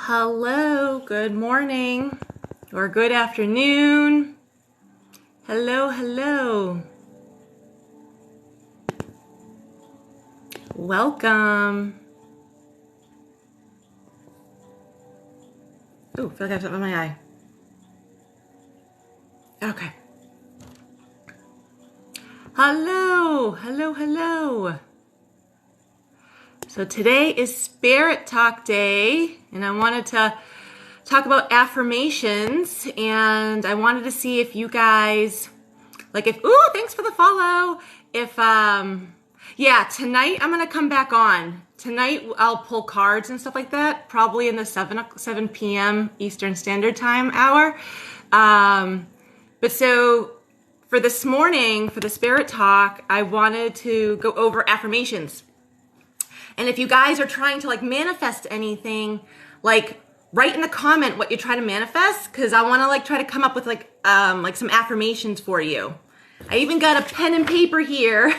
Hello, good morning or good afternoon. Hello, hello. Welcome. Ooh, I feel like I have something in my eye. Okay. Hello, hello, hello. So today is Spirit Talk Day, and I wanted to talk about affirmations, and I wanted to see if you guys, thanks for the follow. Tonight I'm going to come back on. Tonight I'll pull cards and stuff like that, probably in the 7 p.m. Eastern Standard Time hour. But so for this morning, for the Spirit Talk, I wanted to go over affirmations. And if you guys are trying to manifest anything, write in the comment what you're trying to manifest, because I want to try to come up with some affirmations for you. I even got a pen and paper here.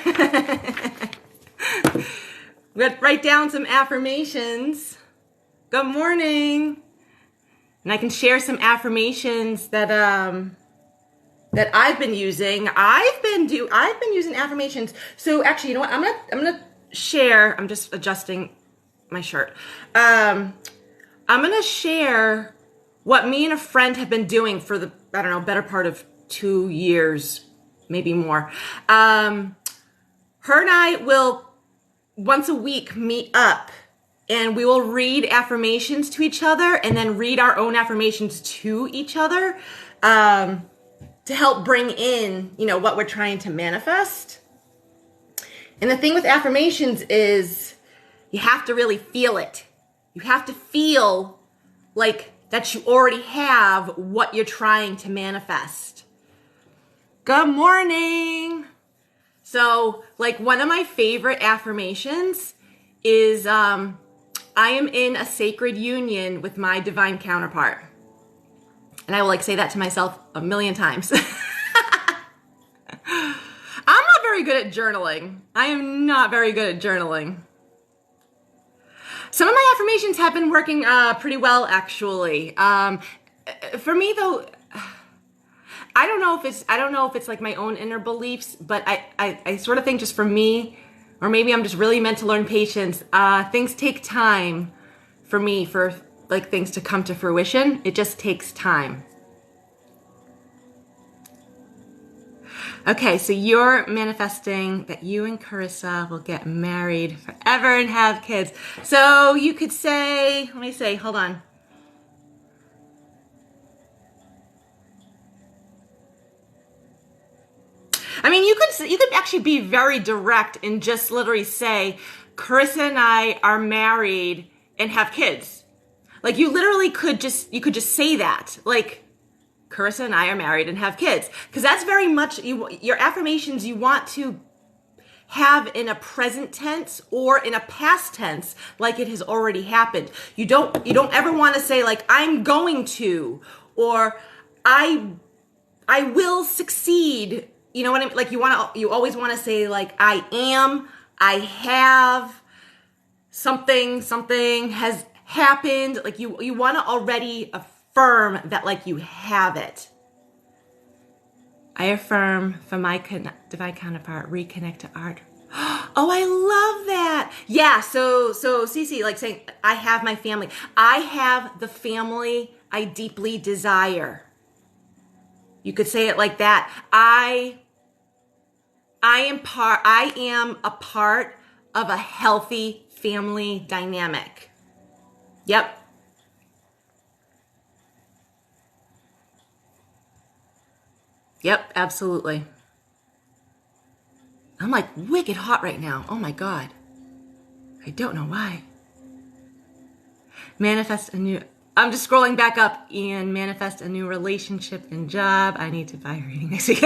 We're gonna write down some affirmations. Good morning. And I can share some affirmations that I've been using. I've been using affirmations. So actually, you know what? I'm gonna share. I'm just adjusting my shirt. I'm gonna share what me and a friend have been doing for the better part of 2 years, maybe more. Her and I will once a week meet up, and we will read affirmations to each other, and then read our own affirmations to each other, to help bring in what we're trying to manifest. And the thing with affirmations is you have to really feel it. You have to feel like that you already have what you're trying to manifest. Good morning. So one of my favorite affirmations is I am in a sacred union with my divine counterpart. And I will say that to myself a million times. I'm not very good at journaling. I am not very good at journaling. Some of my affirmations have been working pretty well, actually. For me, though, I don't know if it's my own inner beliefs, but I sort of think just for me, or maybe I'm just really meant to learn patience. Things take time for me for things to come to fruition. It just takes time. Okay, so you're manifesting that you and Carissa will get married forever and have kids. So you could say, hold on. I mean, you could actually be very direct and just literally say, Carissa and I are married and have kids. You literally could just say that. Carissa and I are married and have kids. Because that's very much your affirmations you want to have in a present tense or in a past tense, like it has already happened. You don't ever want to say I'm going to, or I will succeed. You know what I mean? You always want to say I am, I have, something has happened. You want to already affirm that you have it. I affirm for my divine counterpart, reconnect to art. Oh, I love that. Yeah, so Cece, saying, I have my family. I have the family I deeply desire. You could say it like that. I am a part of a healthy family dynamic. Yep. Yep, absolutely. I'm wicked hot right now. Oh my God. I don't know why. I'm just scrolling back up and manifest a new relationship and job. I need to buy a reading next week.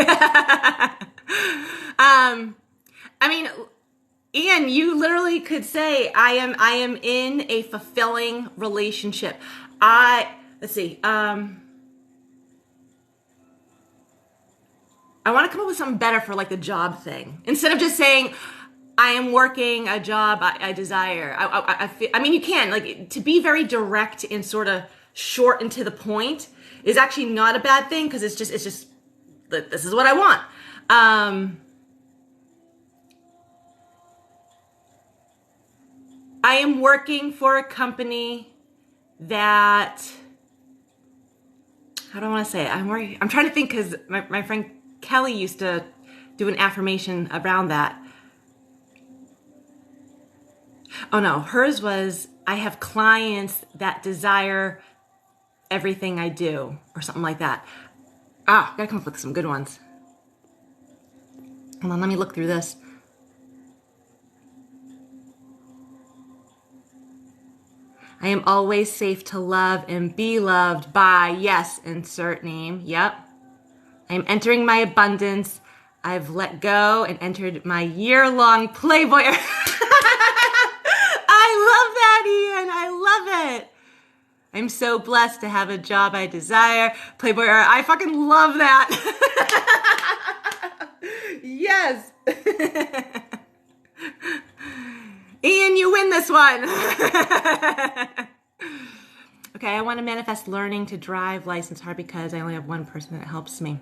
Ian, you literally could say, I am in a fulfilling relationship. Let's see. I want to come up with something better for the job thing. Instead of just saying, I am working a job I desire. I mean, you can, like, to be very direct and sort of short and to the point is actually not a bad thing, because it's just, this is what I want. I am working for a company that, how do I want to say it? I'm trying to think, because my friend Kelly used to do an affirmation around that. Oh no, hers was, I have clients that desire everything I do, or something like that. Gotta come up with some good ones. Hold on, let me look through this. I am always safe to love and be loved by, yes, insert name, yep. I am entering my abundance. I've let go and entered my year-long Playboy. I love that, Ian. I love it. I'm so blessed to have a job I desire. Playboy, I fucking love that. Yes. Ian, you win this one. Okay, I want to manifest learning to drive license hard because I only have one person that helps me.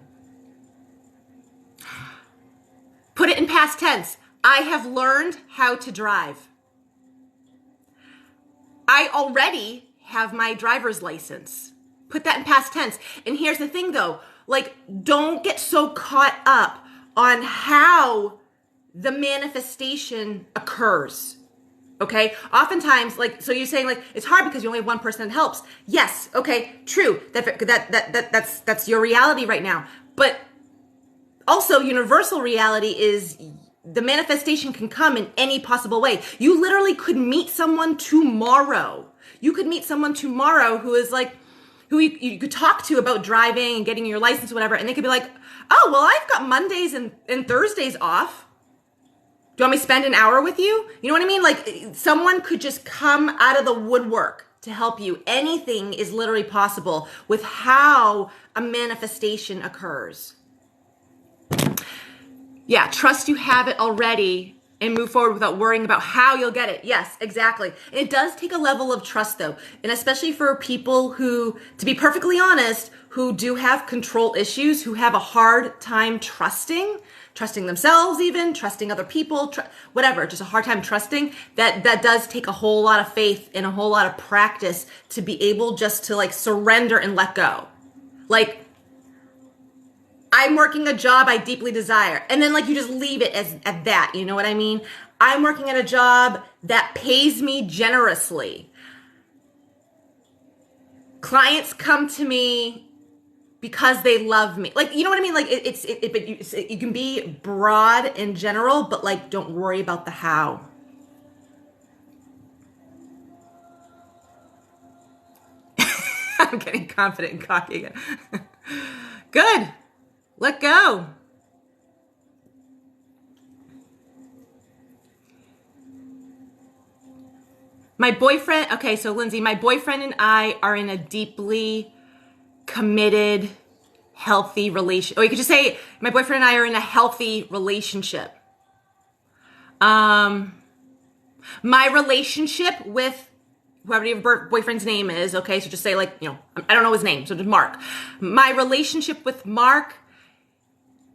Put it in past tense. I have learned how to drive. I already have my driver's license. Put that in past tense. And here's the thing though, like, don't get so caught up on how the manifestation occurs. Okay? Oftentimes, like, so you're saying, like, it's hard because you only have one person that helps. Yes, okay, true. That's your reality right now. But also, universal reality is the manifestation can come in any possible way. You literally could meet someone tomorrow. You could meet someone tomorrow who is like, who you could talk to about driving and getting your license or whatever, and they could be like, oh, well, I've got Mondays and Thursdays off. Do you want me to spend an hour with you? You know what I mean? Like, someone could just come out of the woodwork to help you. Anything is literally possible with how a manifestation occurs. Yeah, trust you have it already and move forward without worrying about how you'll get it. Yes, exactly. And it does take a level of trust though. And especially for people who, to be perfectly honest, who do have control issues, who have a hard time trusting themselves even, trusting other people, whatever, just a hard time trusting, that does take a whole lot of faith and a whole lot of practice to be able just to like surrender and let go. Like, I'm working a job I deeply desire. And then like you just leave it at that, you know what I mean? I'm working at a job that pays me generously. Clients come to me because they love me. Like, you know what I mean? Like it can be broad and general, but like, don't worry about the how. I'm getting confident and cocky again. Good. Let go. My boyfriend, okay, so Lindsay, my boyfriend and I are in a deeply committed, healthy relationship. Or you could just say, my boyfriend and I are in a healthy relationship. My relationship with whoever your boyfriend's name is, okay, so just say like, you know, I don't know his name, so just Mark. My relationship with Mark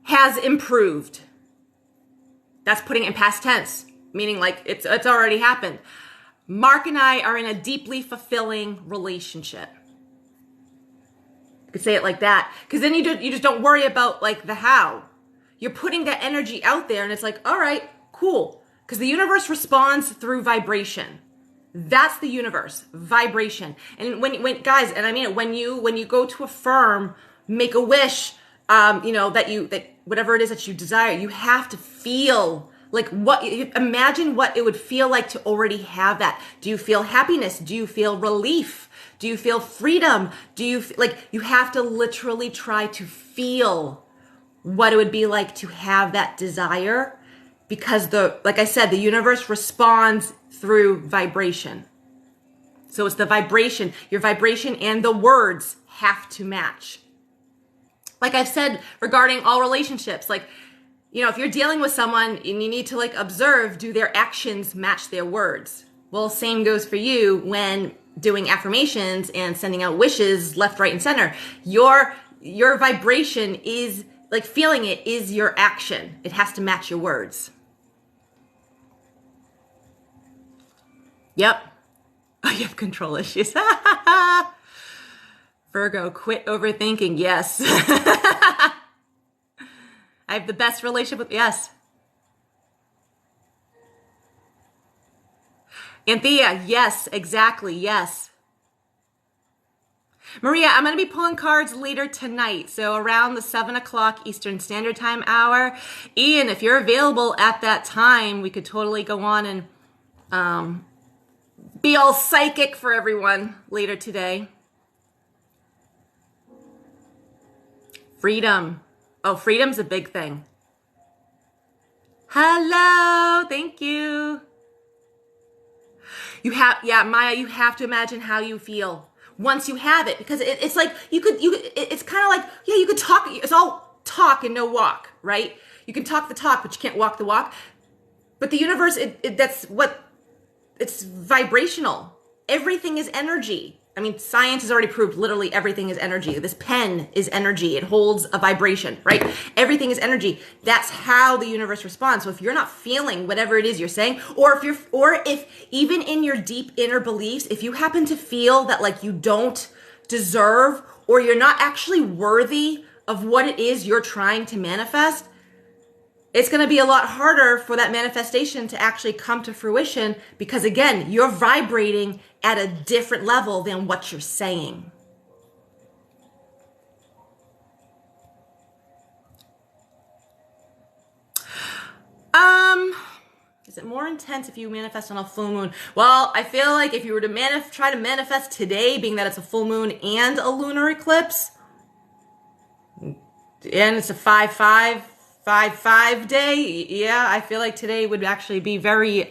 has improved. That's putting it in past tense, meaning like it's already happened. Mark and I are in a deeply fulfilling relationship. You could say it like that, because then you just don't worry about like the how. You're putting that energy out there, and it's like, all right, cool, because the universe responds through vibration. That's the universe, vibration. And when guys, and I mean it, when you go to affirm, make a wish, you know, that whatever it is that you desire, you have to feel like imagine what it would feel like to already have that. Do you feel happiness? Do you feel relief? Do you feel freedom? Do you like, you have to literally try to feel what it would be like to have that desire, because like I said, the universe responds through vibration. So it's the vibration, your vibration and the words have to match. Like I've said regarding all relationships, like, if you're dealing with someone and you need to like observe, do their actions match their words? Well, same goes for you when doing affirmations and sending out wishes left, right, and center. Your vibration is like feeling it is your action. It has to match your words. Yep. Oh, you have control issues. Virgo, quit overthinking. Yes. I have the best relationship with, yes. Anthea, yes, exactly, yes. Maria, I'm going to be pulling cards later tonight, so around the 7 o'clock Eastern Standard Time hour. Ian, if you're available at that time, we could totally go on and be all psychic for everyone later today. Freedom. Oh, freedom's a big thing. Hello, thank you. Maya, you have to imagine how you feel once you have it, because it's like it's kind of like, yeah, you could talk, it's all talk and no walk, right? You can talk the talk, but you can't walk the walk. But the universe, it's vibrational. Everything is energy. I mean, science has already proved literally everything is energy. This pen is energy. It holds a vibration, right? Everything is energy. That's how the universe responds. So if you're not feeling whatever it is you're saying, or if even in your deep inner beliefs, if you happen to feel that like you don't deserve, or you're not actually worthy of what it is you're trying to manifest, it's going to be a lot harder for that manifestation to actually come to fruition, because again, you're vibrating at a different level than what you're saying. Is it more intense if you manifest on a full moon? Well, I feel like if you were to try to manifest today, being that it's a full moon and a lunar eclipse, and it's a 5/5 day, yeah, I feel like today would actually be very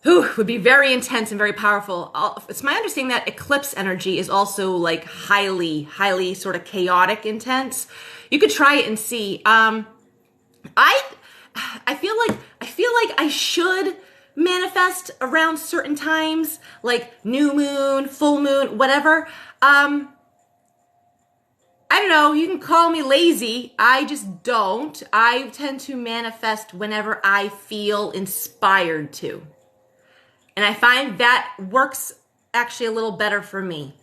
intense and very powerful. It's my understanding that eclipse energy is also like highly sort of chaotic intense. You could try it and see. I feel like I should manifest around certain times, like new moon, full moon, whatever. I don't know, you can call me lazy. I just don't. I tend to manifest whenever I feel inspired to. And I find that works actually a little better for me.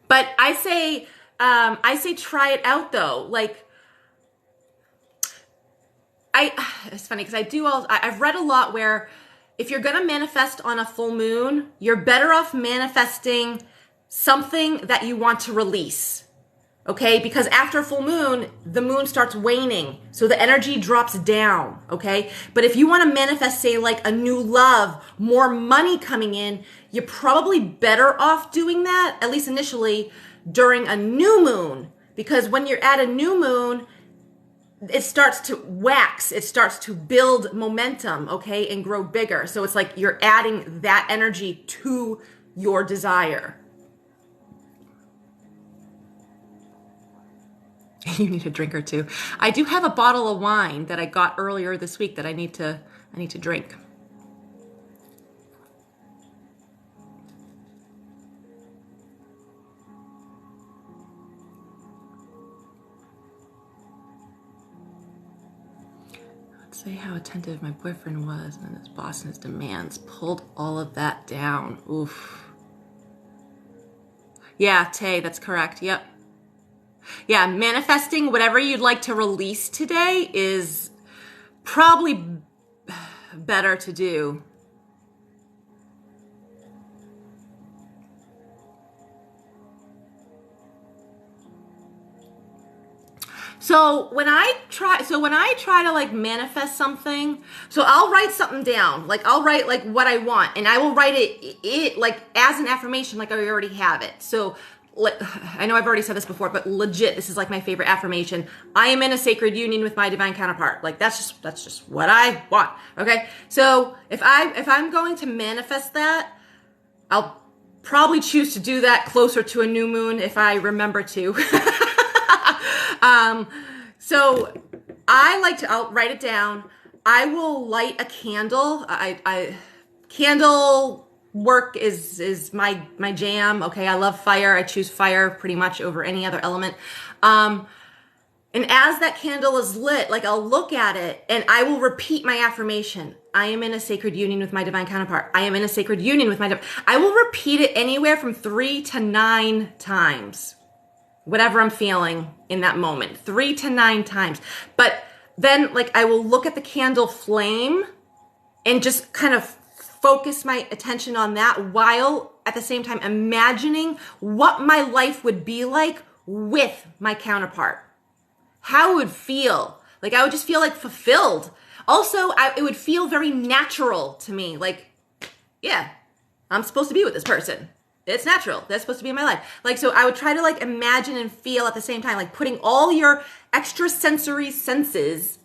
But I say try it out though. Like, it's funny because I've read a lot where if you're going to manifest on a full moon, you're better off manifesting something that you want to release. Okay? Because after a full moon, the moon starts waning. So the energy drops down. Okay? But if you want to manifest, say, like a new love, more money coming in, you're probably better off doing that, at least initially, during a new moon. Because when you're at a new moon, it starts to wax, it starts to build momentum, okay, and grow bigger. So it's like you're adding that energy to your desire. You need a drink or two. I do have a bottle of wine that I got earlier this week that I need to drink. Say how attentive my boyfriend was, and his boss and his demands pulled all of that down. Oof. Yeah, Tay, that's correct. Yep. Yeah, manifesting whatever you'd like to release today is probably better to do. So when I try to like manifest something, so I'll write something down. Like I'll write like what I want, and I will write it like as an affirmation, like I already have it. So I know I've already said this before, but legit, this is like my favorite affirmation. I am in a sacred union with my divine counterpart. Like that's just what I want. Okay. So if I'm going to manifest that, I'll probably choose to do that closer to a new moon if I remember to. So I like to, I'll write it down. I will light a candle. Candle work is my jam. Okay. I love fire. I choose fire pretty much over any other element. And as that candle is lit, like I'll look at it and I will repeat my affirmation. I am in a sacred union with my divine counterpart. I am in a sacred union with my I will repeat it anywhere from 3 to 9 times. Whatever I'm feeling in that moment, 3 to 9 times. But then like I will look at the candle flame and just kind of focus my attention on that while at the same time imagining what my life would be like with my counterpart. How it would feel. Like I would just feel like fulfilled. Also, it would feel very natural to me. Like, yeah, I'm supposed to be with this person. It's natural. That's supposed to be in my life. Like, so I would try to like imagine and feel at the same time, like putting all your extra sensory senses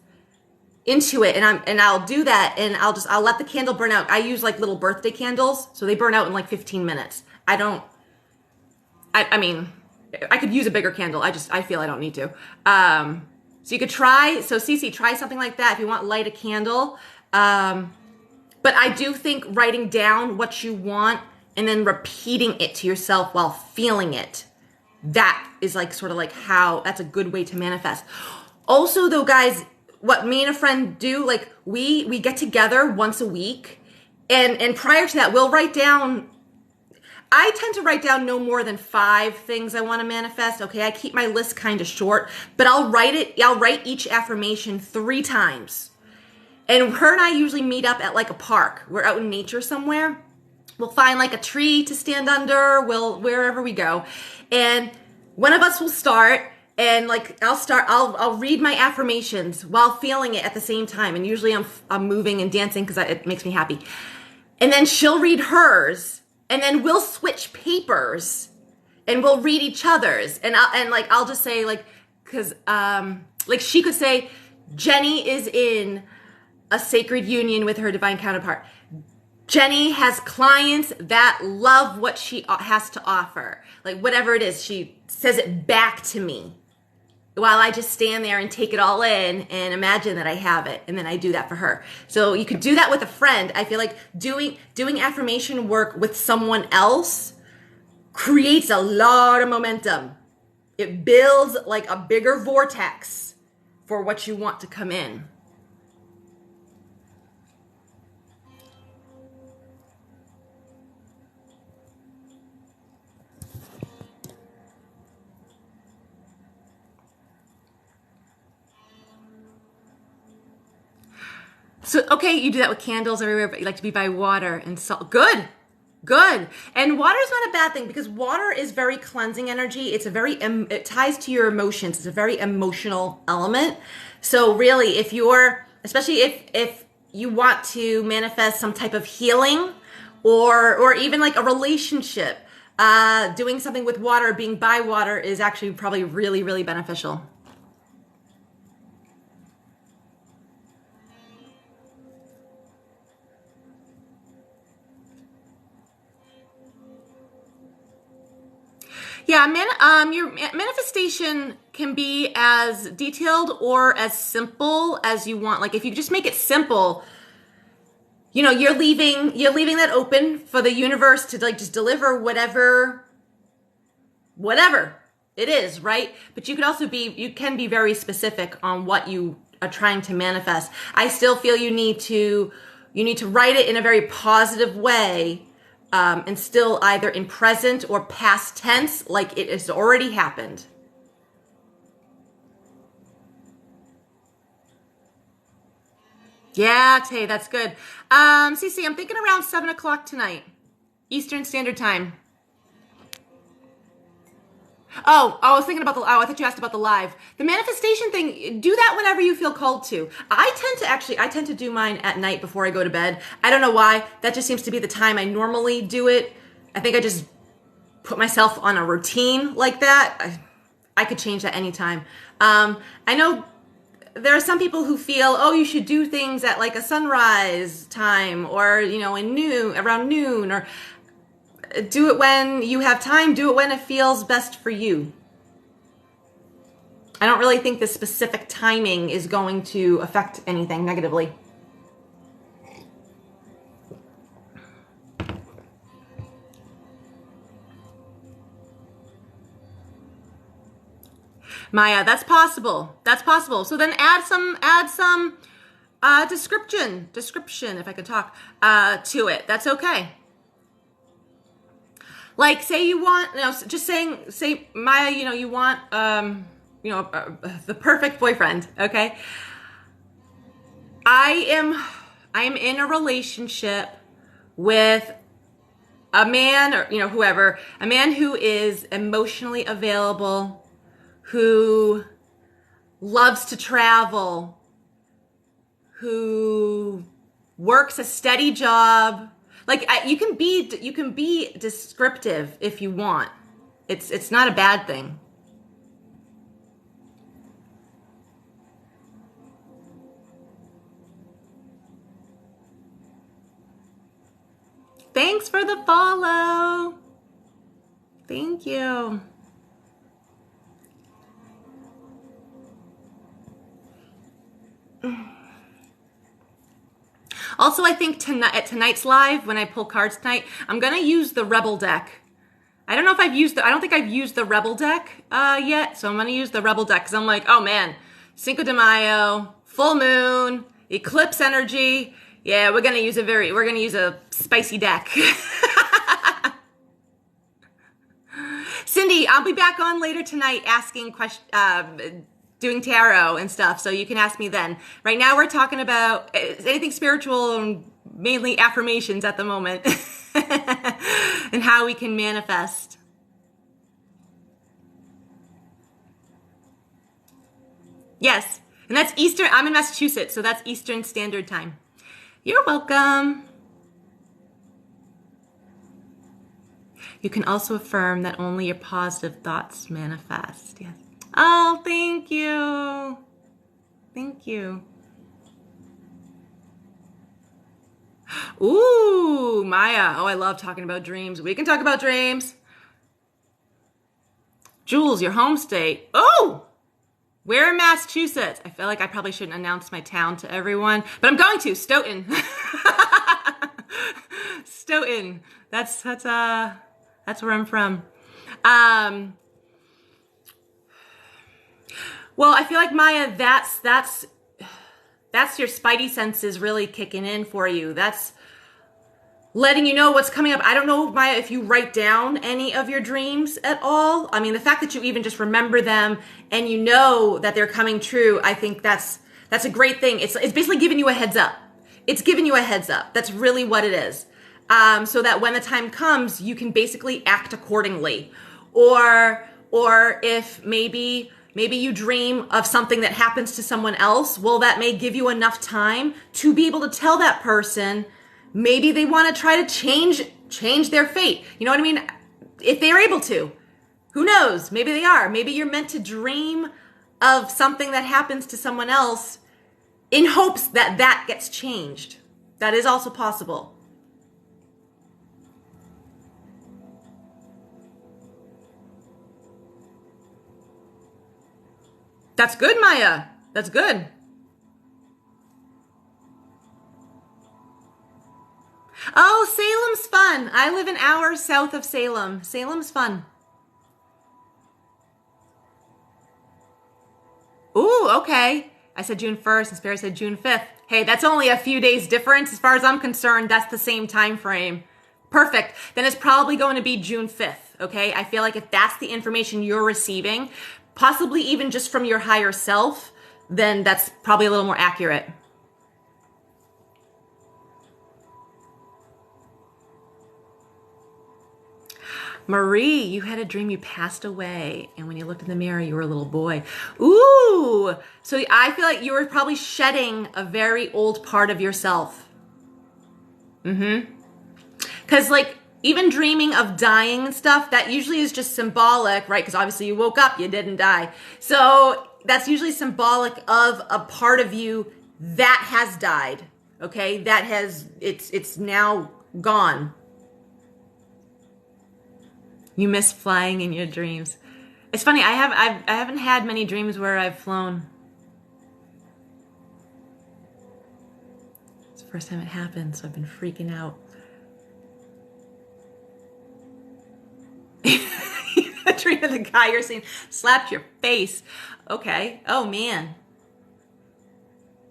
into it. And I'll do that and I'll let the candle burn out. I use like little birthday candles. So they burn out in like 15 minutes. I mean, I could use a bigger candle. I feel I don't need to. So you could try, so Cece, try something like that if you want, light a candle. But I do think writing down what you want and then repeating it to yourself while feeling it, that is like sort of like that's a good way to manifest. Also though, guys, what me and a friend do, like we get together once a week and prior to that, we'll write down, I tend to write down no more than 5 things I want to manifest. Okay, I keep my list kind of short, but I'll write each affirmation 3 times. And her and I usually meet up at like a park. We're out in nature somewhere. We'll find like a tree to stand under, wherever we go. And one of us will start and like I'll read my affirmations while feeling it at the same time. And usually I'm moving and dancing because it makes me happy. And then she'll read hers. And then we'll switch papers and we'll read each other's. And I'll just say like, cause, like she could say, Jennie is in a sacred union with her divine counterpart. Jennie has clients that love what she has to offer. Like whatever it is, she says it back to me while I just stand there and take it all in and imagine that I have it. And then I do that for her. So you could do that with a friend. I feel like doing affirmation work with someone else creates a lot of momentum. It builds like a bigger vortex for what you want to come in. So, okay, you do that with candles everywhere, but you like to be by water and salt. Good. And water is not a bad thing because water is very cleansing energy. It's it ties to your emotions. It's a very emotional element. So really, especially if you want to manifest some type of healing or even like a relationship, doing something with water, being by water is actually probably really, really beneficial. Yeah, your manifestation can be as detailed or as simple as you want. Like if you just make it simple, you're leaving that open for the universe to like just deliver whatever it is, right? But you can be very specific on what you are trying to manifest. I still feel you need to write it in a very positive way. And still either in present or past tense, like it has already happened. Yeah, Tay, that's good. Cece, I'm thinking around 7 o'clock tonight, Eastern Standard Time. Oh, I was thinking about I thought you asked about the live. The manifestation thing, do that whenever you feel called to. I tend to do mine at night before I go to bed. I don't know why. That just seems to be the time I normally do it. I think I just put myself on a routine like that. I could change that anytime. I know there are some people who feel, you should do things at like a sunrise time or, around noon, or do it when you have time. Do it when it feels best for you. I don't really think the specific timing is going to affect anything negatively. Maya, that's possible. That's possible. So then add some description, if I could talk, to it. That's okay. Like, say you want, just say, Maya, you want, the perfect boyfriend, okay? I am in a relationship with a man, or, whoever, a man who is emotionally available, who loves to travel, who works a steady job. Like, you can be descriptive if you want. It's not a bad thing. Thanks for the follow. Thank you. Also, I think at tonight's live, when I pull cards tonight, I'm going to use the Rebel deck. I don't think I've used the Rebel deck yet, so I'm going to use the Rebel deck because I'm like, oh man, Cinco de Mayo, full moon, eclipse energy. Yeah, we're going to use a spicy deck. Cindy, I'll be back on later tonight asking questions, doing tarot and stuff, so you can ask me then. Right now we're talking about anything spiritual and mainly affirmations at the moment and how we can manifest. Yes, and that's Eastern. I'm in Massachusetts, so that's Eastern Standard Time. You're welcome. You can also affirm that only your positive thoughts manifest. Yes. Oh, thank you. Thank you. Ooh, Maya. Oh, I love talking about dreams. We can talk about dreams. Jules, your home state. Oh, we're in Massachusetts. I feel like I probably shouldn't announce my town to everyone, but I'm going to. Stoughton. Stoughton. That's where I'm from. Well, I feel like Maya, that's your spidey senses really kicking in for you. That's letting you know what's coming up. I don't know, Maya, if you write down any of your dreams at all. I mean, the fact that you even just remember them and you know that they're coming true, I think that's a great thing. It's basically giving you a heads up. It's giving you a heads up. That's really what it is. So that when the time comes, you can basically act accordingly. Or if maybe you dream of something that happens to someone else, well, that may give you enough time to be able to tell that person, maybe they want to try to change their fate. You know what I mean? If they're able to, who knows? Maybe they are. Maybe you're meant to dream of something that happens to someone else in hopes that gets changed. That is also possible. That's good, Maya. That's good. Oh, Salem's fun. I live an hour south of Salem. Salem's fun. Ooh, okay. I said June 1st and Spirit said June 5th. Hey, that's only a few days difference. As far as I'm concerned, that's the same time frame. Perfect. Then it's probably going to be June 5th, okay? I feel like if that's the information you're receiving, possibly even just from your higher self, then that's probably a little more accurate. Marie, you had a dream you passed away, and when you looked in the mirror, you were a little boy. Ooh, so I feel like you were probably shedding a very old part of yourself. Because like, even dreaming of dying and stuff, that usually is just symbolic, right? Because obviously you woke up, you didn't die. So that's usually symbolic of a part of you that has died, okay? It's now gone. You miss flying in your dreams. It's funny. I haven't had many dreams where I've flown. It's the first time it happened, so I've been freaking out. A dream of the guy you're seeing slapped your face. Okay. Oh man.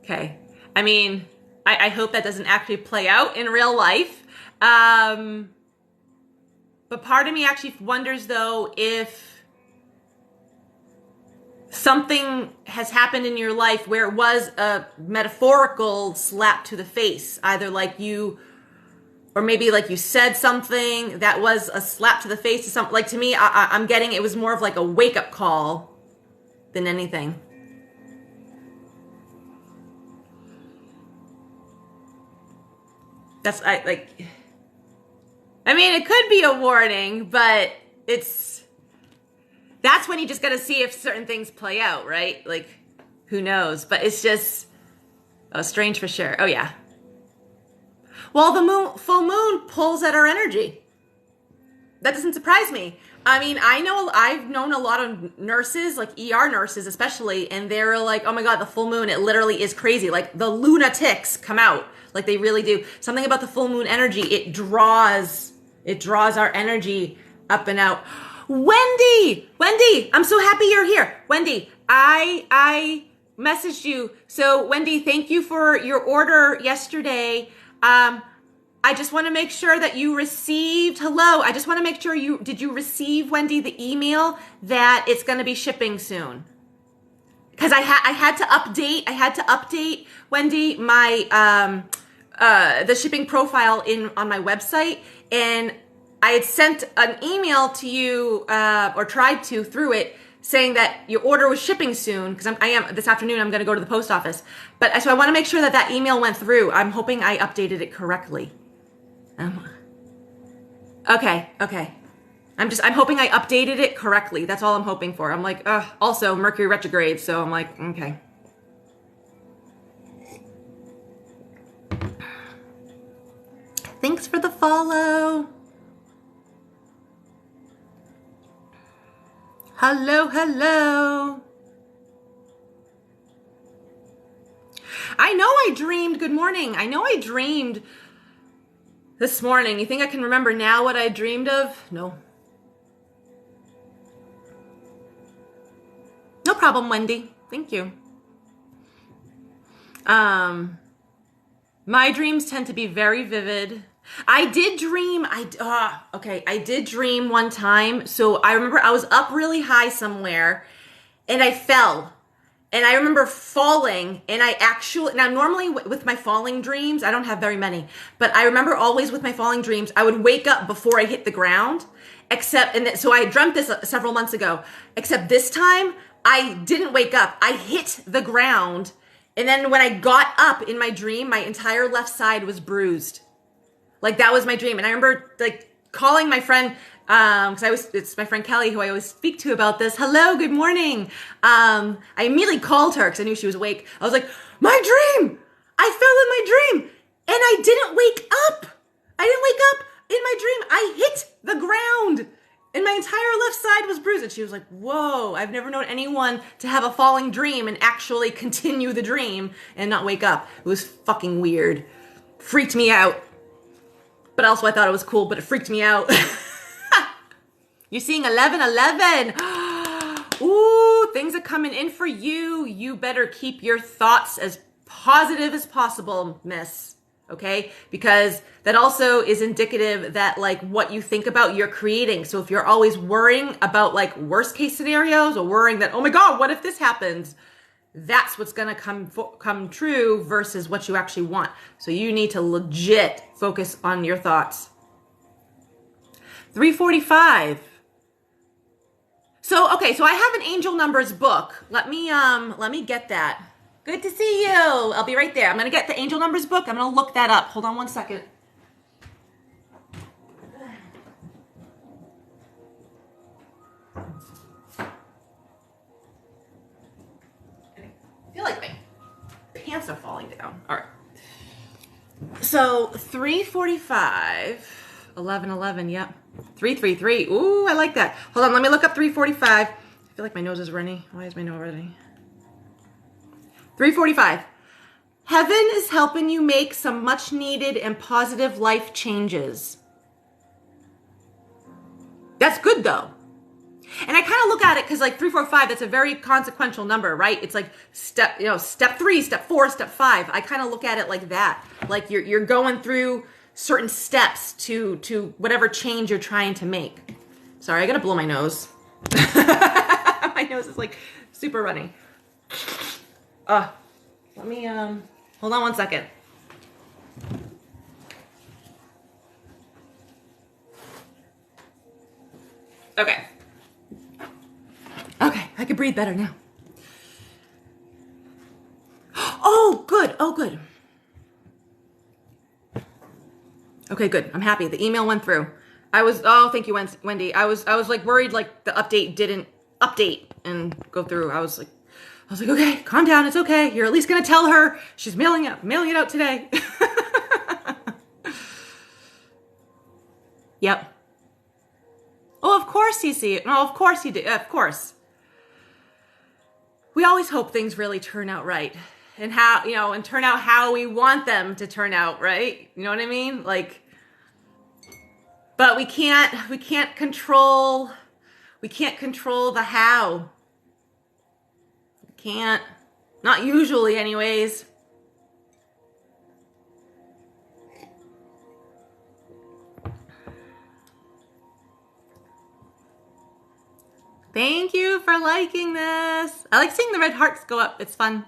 Okay. I mean, I hope that doesn't actually play out in real life. But part of me actually wonders though if something has happened in your life where it was a metaphorical slap to the face, either like you, or maybe like you said something that was a slap to the face to something. Like to me, I'm getting it was more of like a wake up call than anything. That's I mean, it could be a warning, but that's when you just got to see if certain things play out, right? Like, who knows? But it's just, strange for sure. Oh yeah. Well, the full moon pulls at our energy. That doesn't surprise me. I mean, I've known a lot of nurses, like ER nurses especially, and they're like, oh my God, the full moon, it literally is crazy. Like the lunatics come out. Like they really do. Something about the full moon energy, it draws our energy up and out. Wendy, I'm so happy you're here. Wendy, I messaged you. So Wendy, thank you for your order yesterday. I just want to make sure that you received, hello, I just want to make sure did you receive, Wendy, the email that it's going to be shipping soon? Because I had to update, Wendy, my, the shipping profile on my website, and I had sent an email to you, or tried to through it, saying that your order was shipping soon, because this afternoon I'm going to go to the post office. But so I want to make sure that email went through. I'm hoping I updated it correctly. Okay. I'm hoping I updated it correctly. That's all I'm hoping for. I'm like, also Mercury retrograde, so I'm like, okay. Thanks for the follow. Hello. I know I dreamed, good morning. I know I dreamed this morning. You think I can remember now what I dreamed of? No. No problem, Wendy. Thank you. My dreams tend to be very vivid. I did dream one time. So I remember I was up really high somewhere and I fell. And I remember falling, and now normally with my falling dreams, I don't have very many, but I remember always with my falling dreams, I would wake up before I hit the ground, so I dreamt this several months ago, except this time I didn't wake up. I hit the ground, and then when I got up in my dream, my entire left side was bruised. Like that was my dream. And I remember like calling my friend, it's my friend Kelly who I always speak to about this. Hello, good morning. I immediately called her because I knew she was awake. I was like, my dream! I fell in my dream and I didn't wake up. I didn't wake up in my dream. I hit the ground and my entire left side was bruised. And she was like, whoa, I've never known anyone to have a falling dream and actually continue the dream and not wake up. It was fucking weird. Freaked me out. But also I thought it was cool, but it freaked me out. You're seeing 1111. Ooh, things are coming in for you. You better keep your thoughts as positive as possible, miss. Okay? Because that also is indicative that like what you think about, you're creating. So if you're always worrying about like worst case scenarios or worrying that, oh my God, what if this happens? That's what's going to come true versus what you actually want. So you need to legit focus on your thoughts. 345. So I have an angel numbers book. Let me get that. Good to see you. I'll be right there. I'm going to get the angel numbers book. I'm going to look that up. Hold on one second. I feel like my pants are falling down. All right. So 345, 1111, yep. 333. Ooh, I like that. Hold on, let me look up 345. feel like my nose is runny. Why is my nose runny? 345. Heaven is helping you make some much needed and positive life changes. That's good though. And I kind of look at it because like 345, that's a very consequential number, right? It's like step 3, step 4, step 5. I kind of look at it like that. Like you're going through certain steps to whatever change you're trying to make. Sorry, I gotta blow my nose. My nose is like super runny. Let me hold on one second. Okay. Okay, I can breathe better now. Oh, good. Oh, good. Okay, good. I'm happy. The email went through. Thank you, Wendy. I was like worried like the update didn't update and go through. I was like, okay, calm down. It's okay. You're at least going to tell her she's mailing it out today. Yep. Oh, of course you see it. No, of course you do. Of course. We always hope things really turn out right and and turn out how we want them to turn out, right? You know what I mean? Like, but we can't control the how. We can't, not usually anyways. Thank you for liking this. I like seeing the red hearts go up. It's fun.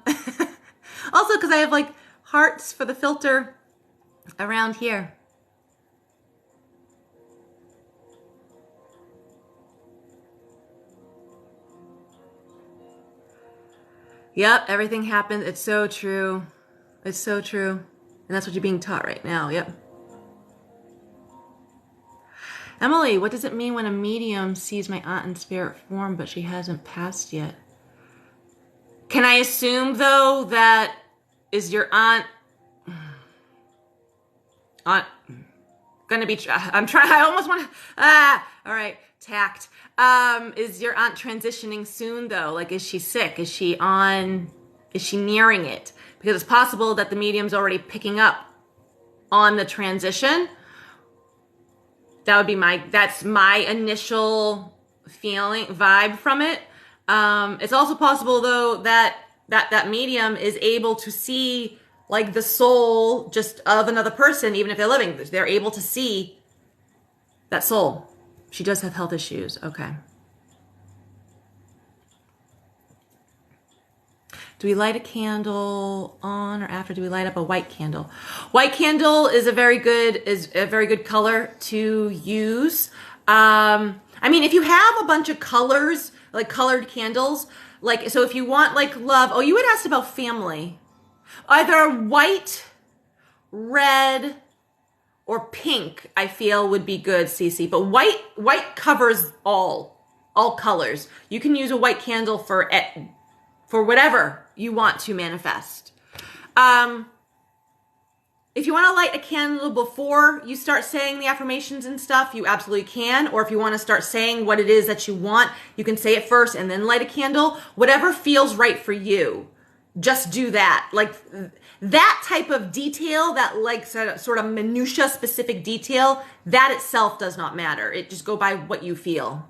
Also, because I have like hearts for the filter around here. Yep, everything happened. It's so true. It's so true. And that's what you're being taught right now. Yep. Emily, what does it mean when a medium sees my aunt in spirit form, but she hasn't passed yet? Can I assume, though, that is your aunt gonna be, I'm trying, I almost want to, all right, tact. Is your aunt transitioning soon, though? Like, is she sick? Is she nearing it? Because it's possible that the medium's already picking up on the transition. That's my initial vibe from it. It's also possible though that medium is able to see like the soul just of another person, even if they're living. They're able to see that soul. She does have health issues. Okay. Do we light a candle on or after? Do we light up a white candle? White candle is a very good color to use. I mean, if you have a bunch of colors, like colored candles, like, so if you want like love, you had asked about family. Either white, red, or pink, I feel would be good, Cece. But white covers all colors. You can use a white candle for whatever you want to manifest. If you want to light a candle before you start saying the affirmations and stuff, you absolutely can. Or if you want to start saying what it is that you want, you can say it first and then light a candle. Whatever feels right for you, just do that. Like that type of detail, that like sort of minutia specific detail, that itself does not matter. It just go by what you feel.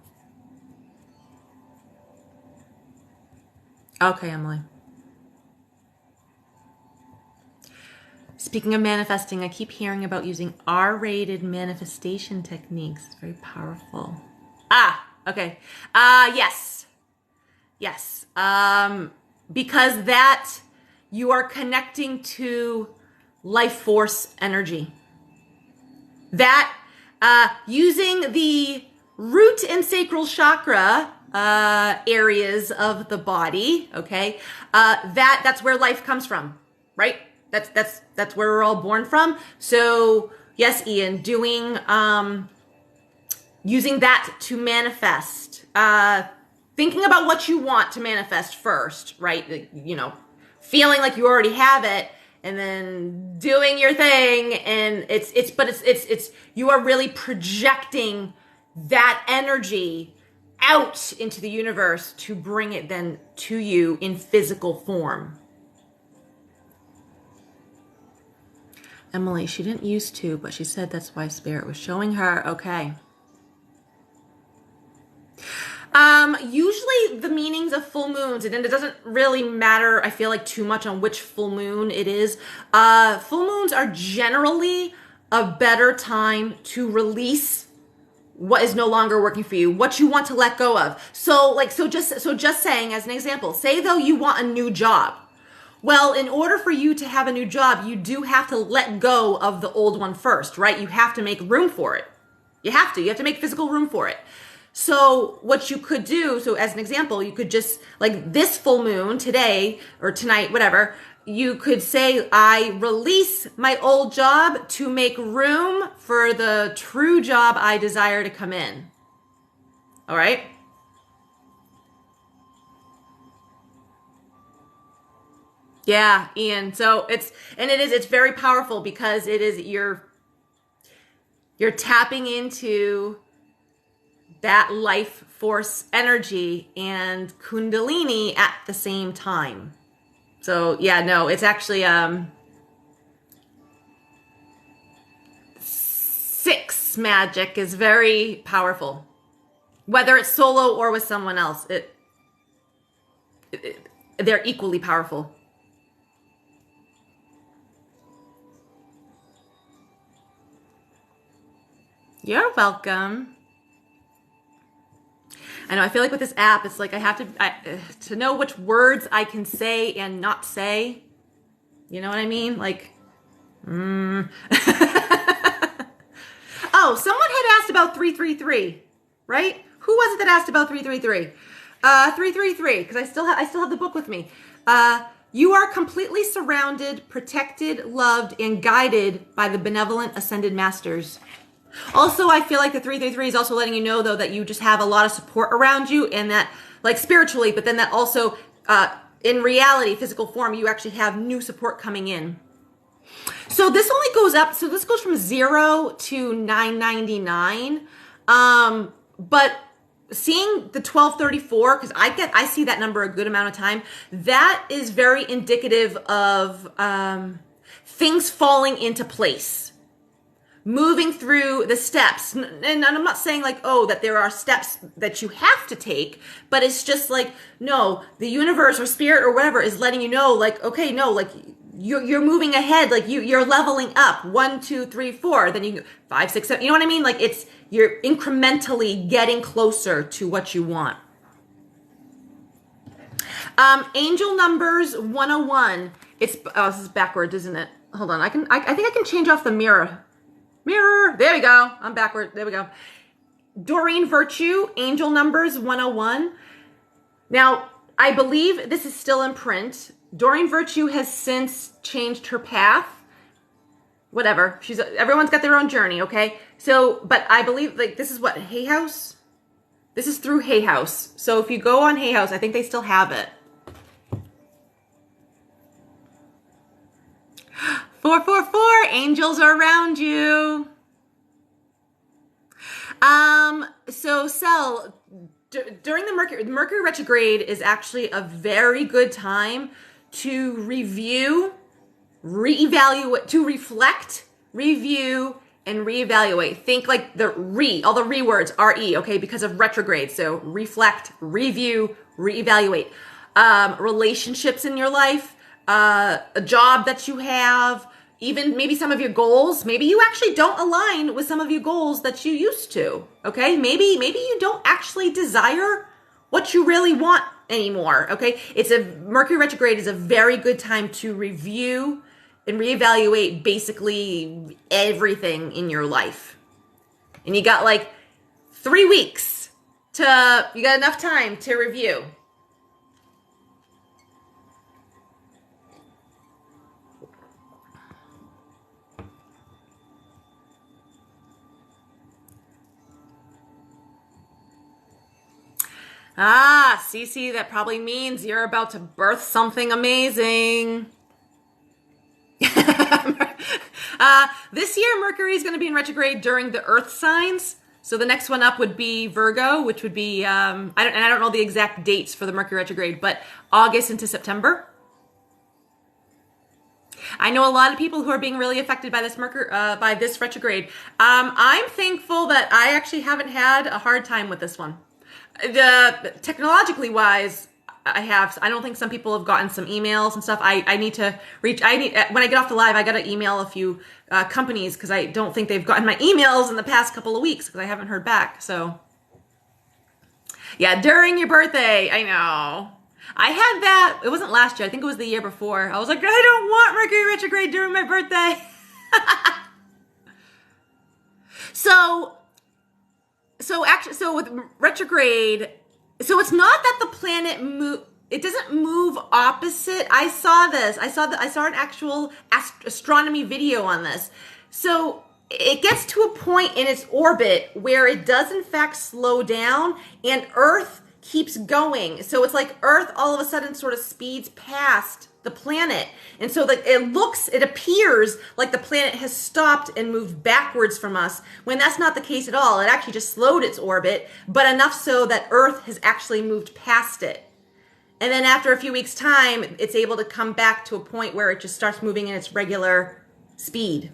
Okay, Emily. Speaking of manifesting, I keep hearing about using R-rated manifestation techniques. It's very powerful. Okay. Yes. Because that you are connecting to life force energy. That using the root and sacral chakra areas of the body, okay? That's where life comes from, right? That's where we're all born from. So yes, Ian, doing using that to manifest, thinking about what you want to manifest first, right? You know, feeling like you already have it, and then doing your thing, and it's you are really projecting that energy out into the universe to bring it then to you in physical form. Emily, she didn't used to, but she said that's why Spirit was showing her. Okay. Usually the meanings of full moons, and it doesn't really matter, I feel like, too much on which full moon it is. Full moons are generally a better time to release what is no longer working for you, what you want to let go of. So just saying, as an example, say though you want a new job. Well, in order for you to have a new job, you do have to let go of the old one first, right? You have to make room for it. You have to make physical room for it. So what you could do, so as an example, you could just, like this full moon today or tonight, whatever, you could say, I release my old job to make room for the true job I desire to come in. All right? Yeah, Ian. So it's very powerful because you're tapping into that life force energy and Kundalini at the same time. So yeah, no, it's actually 6 magic is very powerful. Whether it's solo or with someone else, they're equally powerful. You're welcome. I know, I feel like with this app, it's like I have to know which words I can say and not say. You know what I mean? Like, Oh, someone had asked about 333, right? Who was it that asked about 333? 333, because I still have the book with me. You are completely surrounded, protected, loved, and guided by the benevolent ascended masters. Also, I feel like the 333 is also letting you know, though, that you just have a lot of support around you, and that, like, spiritually, but then that also, in reality, physical form, you actually have new support coming in. So this only goes up, so this goes from 0 to 999. But seeing the 1234, because I see that number a good amount of time, that is very indicative of things falling into place. Moving through the steps. And I'm not saying like, oh, that there are steps that you have to take, but it's just like, no, the universe or spirit or whatever is letting you know, like, okay, no, like you're moving ahead, like you're leveling up 1, 2, 3, 4, then you go 5, 6, 7, you know what I mean? Like you're incrementally getting closer to what you want. Angel numbers 101. This is backwards, isn't it? Hold on, I think I can change off the mirror. There we go. I'm backward. There we go. Doreen Virtue, Angel Numbers 101. Now, I believe this is still in print. Doreen Virtue has since changed her path. Whatever. Everyone's got their own journey, okay? So, but I believe, like, this is what, Hay House? This is through Hay House. So if you go on Hay House, I think they still have it. 444, angels are around you. So Sel, during the Mercury retrograde is actually a very good time to review, reevaluate, to reflect, review, and reevaluate. Think like all the re words, R-E, okay, because of retrograde. So reflect, review, reevaluate. Relationships in your life, a job that you have, even maybe some of your goals. Maybe you actually don't align with some of your goals that you used to, okay? Maybe you don't actually desire what you really want anymore, okay? Mercury retrograde is a very good time to review and reevaluate basically everything in your life. And you got like 3 weeks you got enough time to review. Cece, that probably means you're about to birth something amazing. This year, Mercury is going to be in retrograde during the Earth signs. So the next one up would be Virgo, which would be, I don't know the exact dates for the Mercury retrograde, but August into September. I know a lot of people who are being really affected by this by this retrograde. I'm thankful that I actually haven't had a hard time with this one. Technologically wise, I don't think some people have gotten some emails and stuff. I need to when I get off the live, I got to email a few companies because I don't think they've gotten my emails in the past couple of weeks because I haven't heard back. So yeah, during your birthday, I know. I had that, it wasn't last year, I think it was the year before. I was like, I don't want Mercury retrograde during my birthday. So with retrograde, so it's not that the planet it doesn't move opposite. I saw an actual astronomy video on this. So it gets to a point in its orbit where it does in fact slow down and Earth keeps going. So it's like Earth all of a sudden sort of speeds past the planet. And so it appears like the planet has stopped and moved backwards from us when that's not the case at all. It actually just slowed its orbit, but enough so that Earth has actually moved past it. And then after a few weeks' time, it's able to come back to a point where it just starts moving in its regular speed.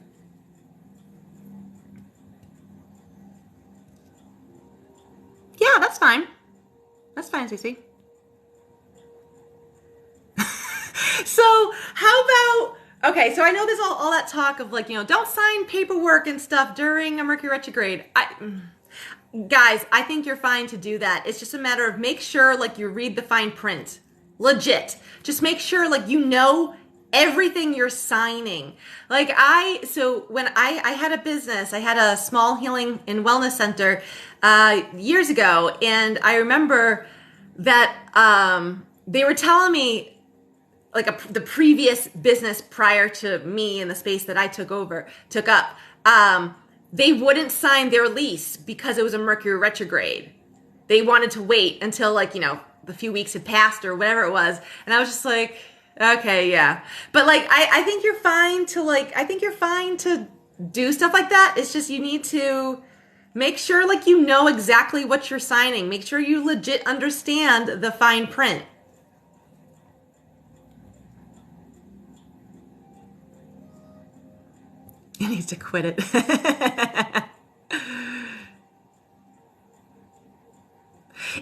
Yeah, that's fine. That's fine, Cece. So how about, okay, so I know there's all that talk of like, don't sign paperwork and stuff during a Mercury retrograde. Guys, I think you're fine to do that. It's just a matter of make sure like you read the fine print. Legit. Just make sure like everything you're signing. Like when I had a business, I had a small healing and wellness center years ago, and I remember that they were telling me like the previous business prior to me in the space that I took up, they wouldn't sign their lease because it was a Mercury retrograde. They wanted to wait until like, the few weeks had passed or whatever it was. And I was just like, okay, yeah. But like, I think you're fine to do stuff like that. It's just, you need to make sure like exactly what you're signing. Make sure you legit understand the fine print. He needs to quit it.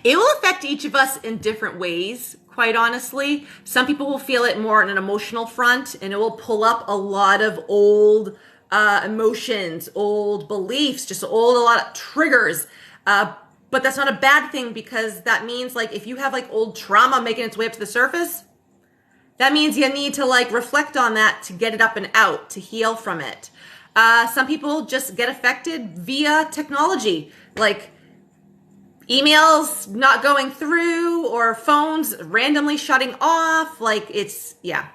It will affect each of us in different ways, quite honestly. Some people will feel it more on an emotional front, and it will pull up a lot of old emotions, old beliefs, a lot of triggers. But that's not a bad thing, because that means like if you have like old trauma making its way up to the surface, that means you need to like reflect on that to get it up and out, to heal from it. Some people just get affected via technology, like emails not going through or phones randomly shutting off. Like yeah.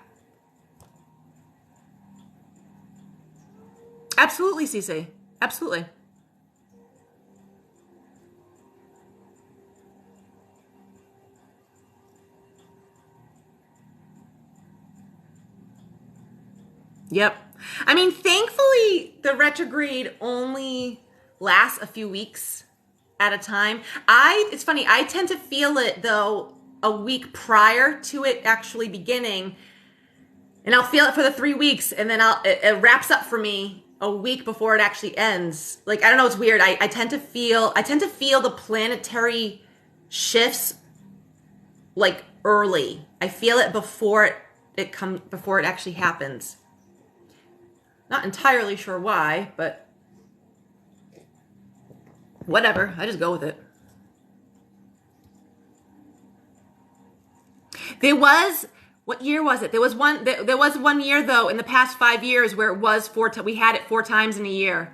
Absolutely, Cece. Absolutely. Yep. I mean, thankfully, the retrograde only lasts a few weeks at a time. It's funny, I tend to feel it, though, a week prior to it actually beginning. And I'll feel it for the 3 weeks, and then it wraps up for me a week before it actually ends. Like, I don't know, it's weird. I tend to feel the planetary shifts, like, early. I feel it before it actually happens. Not entirely sure why, but whatever. I just go with it. What year was it? There was one year though in the past 5 years where it was we had it 4 times in a year.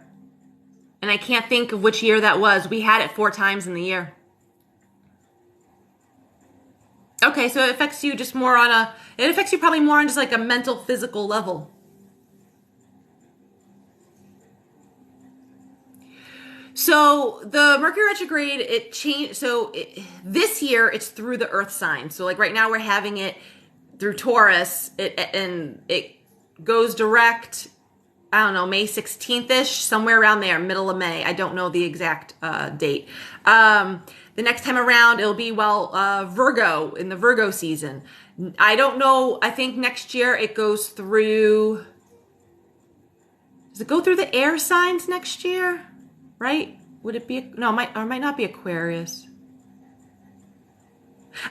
And I can't think of which year that was. We had it 4 times in the year. Okay, so it affects you probably more on just like a mental, physical level. So the Mercury retrograde, it changed. So this year it's through the Earth sign. So like right now we're having it through Taurus, and it goes direct I don't know, May 16th-ish, somewhere around there, middle of May. I don't know the exact date. The next time around, it'll be, Virgo, in the Virgo season. I don't know. I think next year it goes through... Does it go through the air signs next year? Right? Would it be... No, it might not be Aquarius.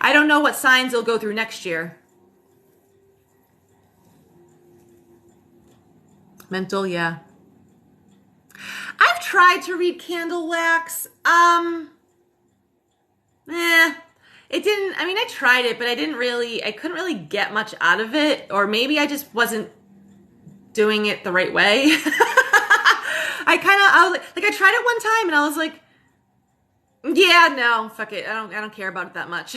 I don't know what signs it'll go through next year. Mental, yeah. I've tried to read candle wax. It didn't, I mean, I tried it, but I couldn't really get much out of it. Or maybe I just wasn't doing it the right way. I tried it one time and I was like, yeah, no, fuck it. I don't care about it that much.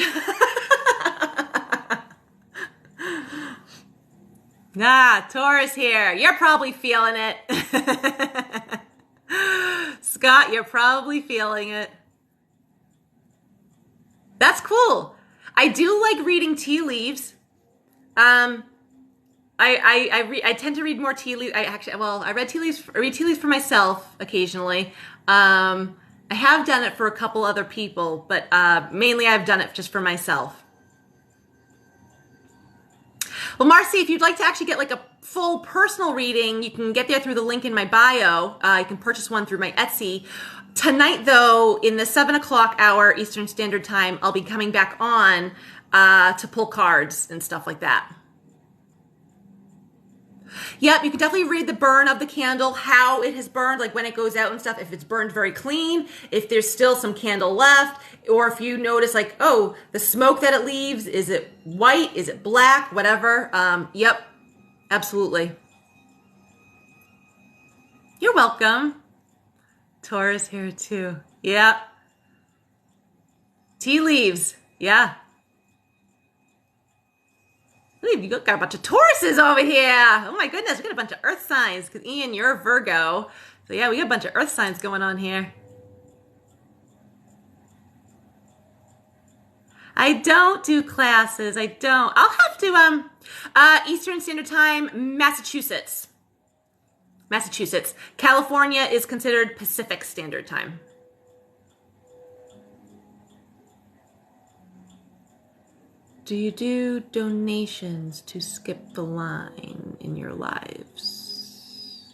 Nah, Taurus here. You're probably feeling it. Scott, you're probably feeling it. That's cool. I do like reading tea leaves. I tend to read more tea leaves. I read tea leaves. I read tea leaves for myself occasionally. I have done it for a couple other people, but mainly I've done it just for myself. Well, Marcy, if you'd like to actually get like a full personal reading, you can get there through the link in my bio. You can purchase one through my Etsy. Tonight, though, in the 7 o'clock hour Eastern Standard Time, I'll be coming back on to pull cards and stuff like that. Yep, you can definitely read the burn of the candle, how it has burned, like when it goes out and stuff, if it's burned very clean, if there's still some candle left, or if you notice like, oh, the smoke that it leaves, is it white, is it black, whatever. Yep, absolutely. You're welcome. Taurus here too. Yeah. Tea leaves. Yeah. Look, you got a bunch of Tauruses over here. Oh my goodness, we got a bunch of earth signs. Because Ian, you're a Virgo. So yeah, we got a bunch of earth signs going on here. I don't do classes. I don't. I'll have to, Eastern Standard Time, Massachusetts. Massachusetts. California is considered Pacific Standard Time. Do you do donations to skip the line in your lives?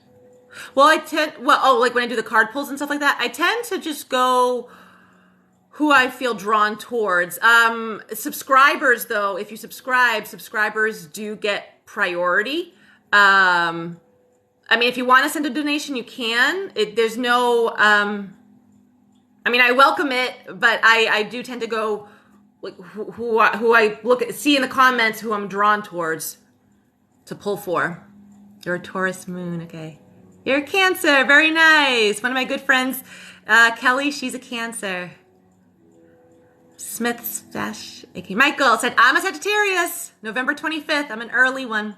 Well, like when I do the card pulls and stuff like that, I tend to just go who I feel drawn towards. Subscribers, though, if you subscribers do get priority. I mean, if you want to send a donation, you can. There's no, I mean, I welcome it, but I do tend to go like who I see in the comments who I'm drawn towards to pull for. You're a Taurus moon, okay. You're a Cancer, very nice. One of my good friends, Kelly, she's a Cancer. Smith Stash, aka Michael, said, I'm a Sagittarius, November 25th. I'm an early one.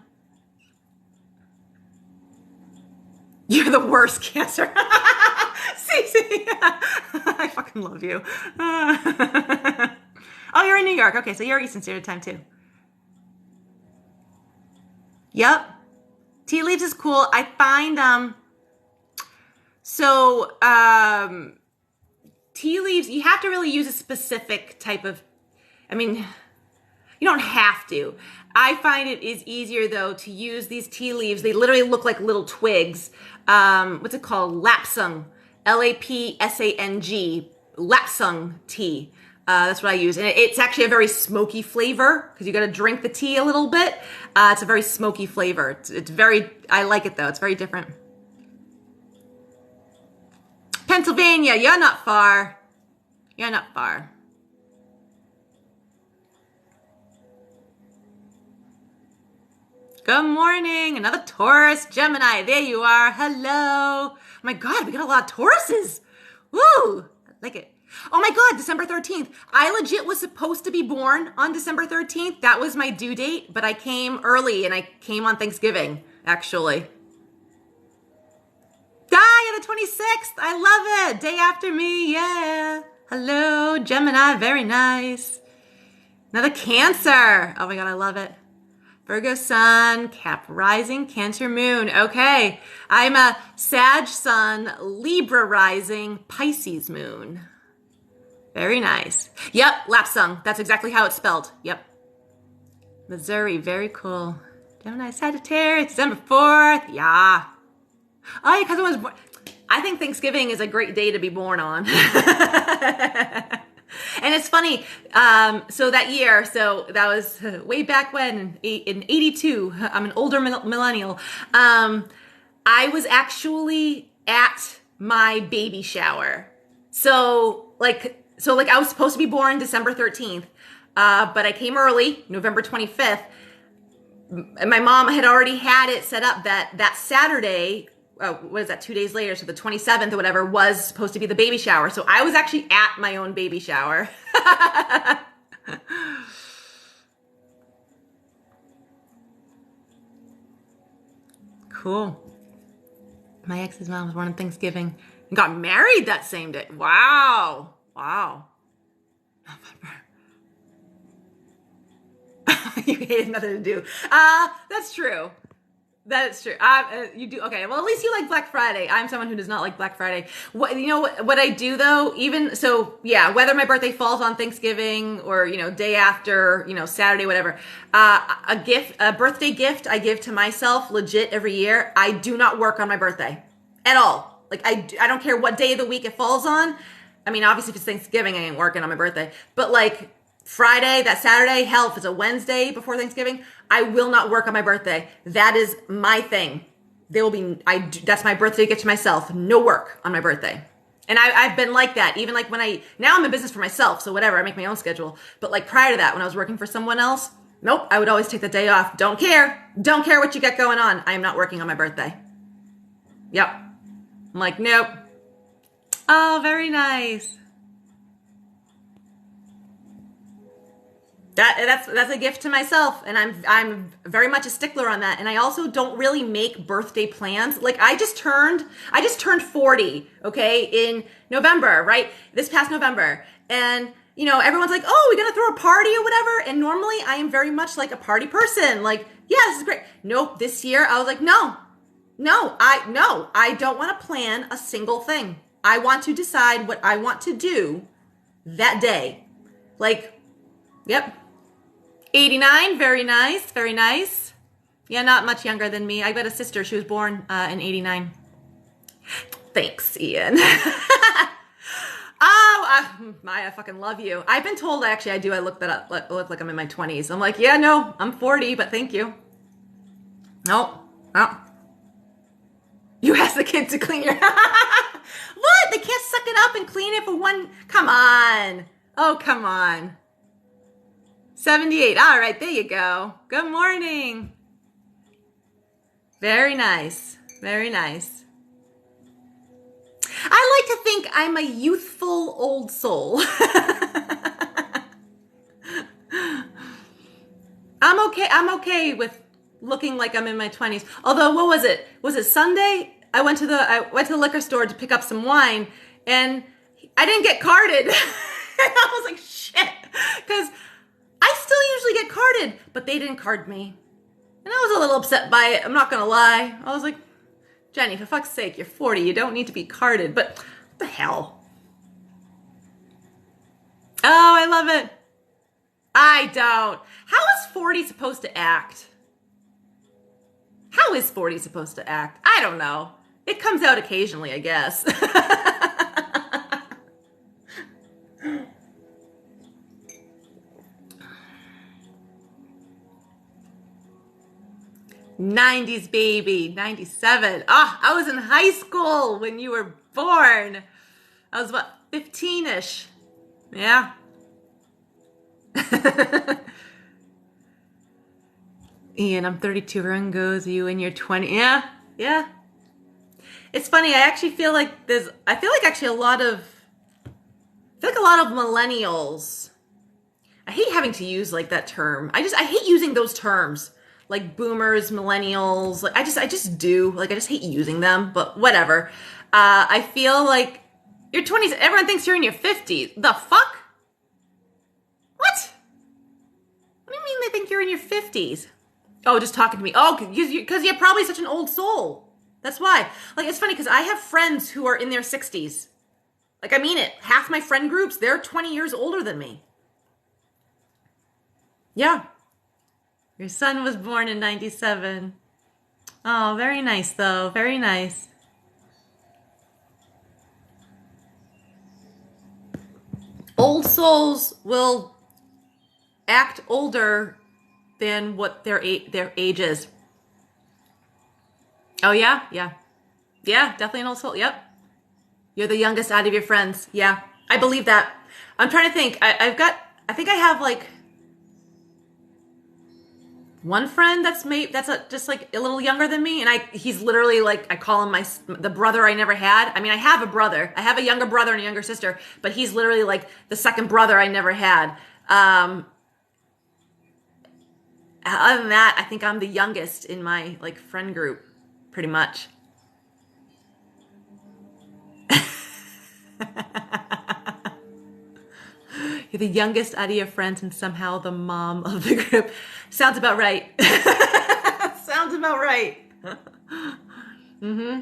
You're the worst, Cancer. See, I fucking love you. Oh, you're in New York. Okay, so you're Eastern Standard Time too. Yep. Tea leaves is cool. I find, tea leaves, you have to really use a specific type of, I mean, you don't have to. I find it is easier, though, to use these tea leaves. They literally look like little twigs. What's it called? Lapsang. Lapsang. Lapsang tea. That's what I use. And it's actually a very smoky flavor because you got to drink the tea a little bit. It's a very smoky flavor. It's very, I like it, though. It's very different. Pennsylvania, you're not far. You're not far. Good morning. Another Taurus, Gemini. There you are. Hello. Oh my God, we got a lot of Tauruses. Woo. I like it. Oh my God, December 13th. I legit was supposed to be born on December 13th. That was my due date, but I came early and I came on Thanksgiving, actually. Gaia, the 26th. I love it. Day after me. Yeah. Hello, Gemini. Very nice. Another Cancer. Oh my God, I love it. Virgo sun, Cap rising, Cancer moon. Okay. I'm a Sag sun, Libra rising, Pisces moon. Very nice. Yep, Lapsang. That's exactly how it's spelled. Yep. Missouri, very cool. Gemini, Sagittarius, December 4th. Yeah. Oh, yeah, because I was born. I think Thanksgiving is a great day to be born on. And it's funny. So that year, so that was way back when, in 82, I'm an older millennial. I was actually at my baby shower. So I was supposed to be born December 13th, but I came early, November 25th. And my mom had already had it set up that Saturday, what is that, 2 days later, so the 27th or whatever, was supposed to be the baby shower. So I was actually at my own baby shower. Cool. My ex's mom was born on Thanksgiving and got married that same day. Wow. You hated nothing to do. That's true. That is true. You do okay. Well, at least you like Black Friday. I'm someone who does not like Black Friday. What I do though, even so, yeah, whether my birthday falls on Thanksgiving or day after, Saturday, whatever. A birthday gift I give to myself, legit every year. I do not work on my birthday at all. Like I don't care what day of the week it falls on. I mean, obviously if it's Thanksgiving, I ain't working on my birthday. But like Friday, that Saturday, hell, if it's a Wednesday before Thanksgiving, I will not work on my birthday. That is my thing. That's my birthday gift to myself. No work on my birthday. And I've been like that. Even like now I'm in business for myself, so whatever, I make my own schedule. But like prior to that, when I was working for someone else, nope, I would always take the day off. Don't care what you got going on. I am not working on my birthday. Yep. I'm like, nope. Oh, very nice. That's a gift to myself, and I'm very much a stickler on that. And I also don't really make birthday plans. Like I just turned 40, okay, in November, right? This past November. And everyone's like, "Oh, we're going to throw a party or whatever." And normally I am very much like a party person. Like, yeah, this is great. Nope, this year I was like, no, I don't want to plan a single thing. I want to decide what I want to do that day. Like, yep. 89, very nice, very nice. Yeah, not much younger than me. I got a sister. She was born in 89. Thanks, Ian. I fucking love you. I've been told, actually, I do. I looked that up. I look like I'm in my 20s. I'm like, yeah, no, I'm 40, but thank you. No. You asked the kid to clean your... What? They can't suck it up and clean it for one... Come on. Oh, come on. 78. All right, there you go. Good morning. Very nice. Very nice. I like to think I'm a youthful old soul. I'm okay with looking like I'm in my 20s. Although, what was it? Was it Sunday? I went to the liquor store to pick up some wine, and I didn't get carded. And I was like, shit, because I still usually get carded, but they didn't card me. And I was a little upset by it. I'm not going to lie. I was like, Jennie, for fuck's sake, you're 40. You don't need to be carded. But what the hell? Oh, I love it. I don't. How is 40 supposed to act? How is 40 supposed to act? I don't know. It comes out occasionally, I guess. 90s baby, 97. I was in high school when you were born. I was what, 15-ish? Yeah. Ian, I'm 32. Everyone goes, you in your 20. Yeah. It's funny. I actually feel like a lot of millennials. I hate having to use like that term. I hate using those terms. Like boomers, millennials, like I just do. Like I just hate using them, but whatever. I feel like your 20s, everyone thinks you're in your 50s. The fuck? What? What do you mean they think you're in your 50s? Oh, just talking to me. Oh, because you're probably such an old soul. That's why. Like, it's funny because I have friends who are in their 60s. Like, I mean it. Half my friend groups, they're 20 years older than me. Yeah. Your son was born in 97. Oh, very nice, though. Very nice. Old souls will act older than what their age is. Oh, yeah? Yeah. Yeah, definitely an old soul. Yep. You're the youngest out of your friends. Yeah, I believe that. I'm trying to think. I think I have like one friend that's just like a little younger than me, and he's literally like, I call him the brother I never had. I mean, I have a brother. I have a younger brother and a younger sister, but he's literally like the second brother I never had. Other than that, I think I'm the youngest in my like friend group, pretty much. You're the youngest out of your friends and somehow the mom of the group. Sounds about right. Sounds about right. Mm-hmm.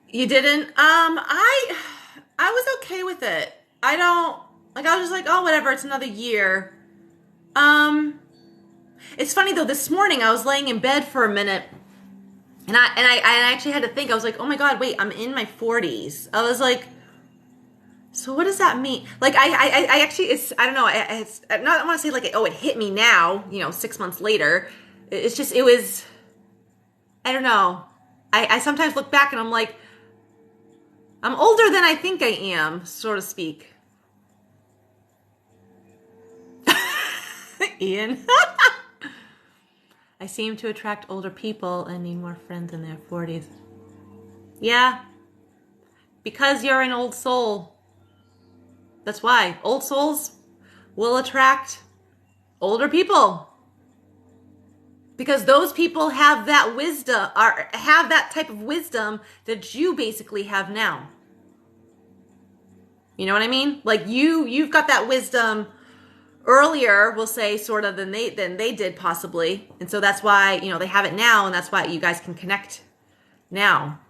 You didn't? I was okay with it. I was just like, oh, whatever, it's another year. It's funny though, this morning I was laying in bed for a minute and I actually had to think. I was like, oh my God, wait, I'm in my 40s. I was like, so what does that mean? Like, I actually, I don't know. It's not, I want to say like, oh, it hit me now, 6 months later. It's just, it was, I don't know. I sometimes look back and I'm like, I'm older than I think I am, so to speak. Ian. I seem to attract older people and need more friends in their 40s. Yeah. Because you're an old soul. That's why. Old souls will attract older people. Because those people have that wisdom, or have that type of wisdom that you basically have now. You know what I mean? Like you've got that wisdom earlier, we'll say, sort of than they did possibly. And so that's why, they have it now, and that's why you guys can connect now.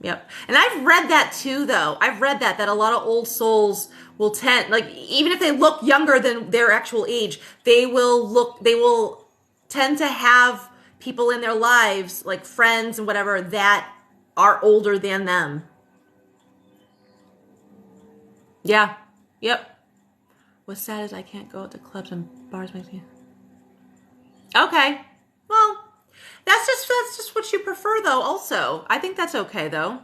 Yep. And I've read that too, though. I've read that a lot of old souls will tend, like, even if they look younger than their actual age, they will tend to have people in their lives, like friends and whatever, that are older than them. Yeah. Yep. What's sad is I can't go out to clubs and bars. Makes me. Okay. Well, that's just what you prefer, though. Also, I think that's okay, though.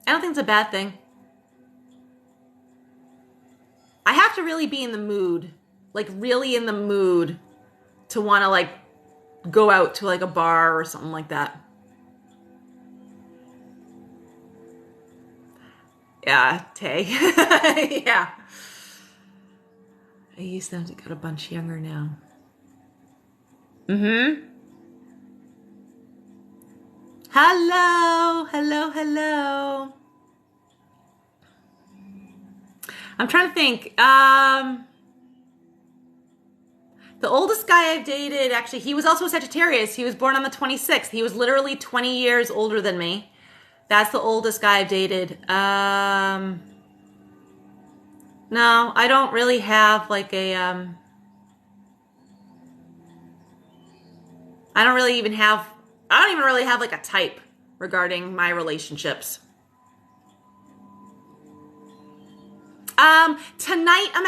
I don't think it's a bad thing. I have to really be in the mood, like really in the mood, to want to like go out to like a bar or something like that. Yeah, Tay. Yeah. I used them to get a bunch younger now. Mm-hmm. Hello. I'm trying to think. The oldest guy I've dated, actually, he was also a Sagittarius. He was born on the 26th. He was literally 20 years older than me. That's the oldest guy I've dated. No, I don't really have like a, I don't even really have like a type regarding my relationships. Tonight I'm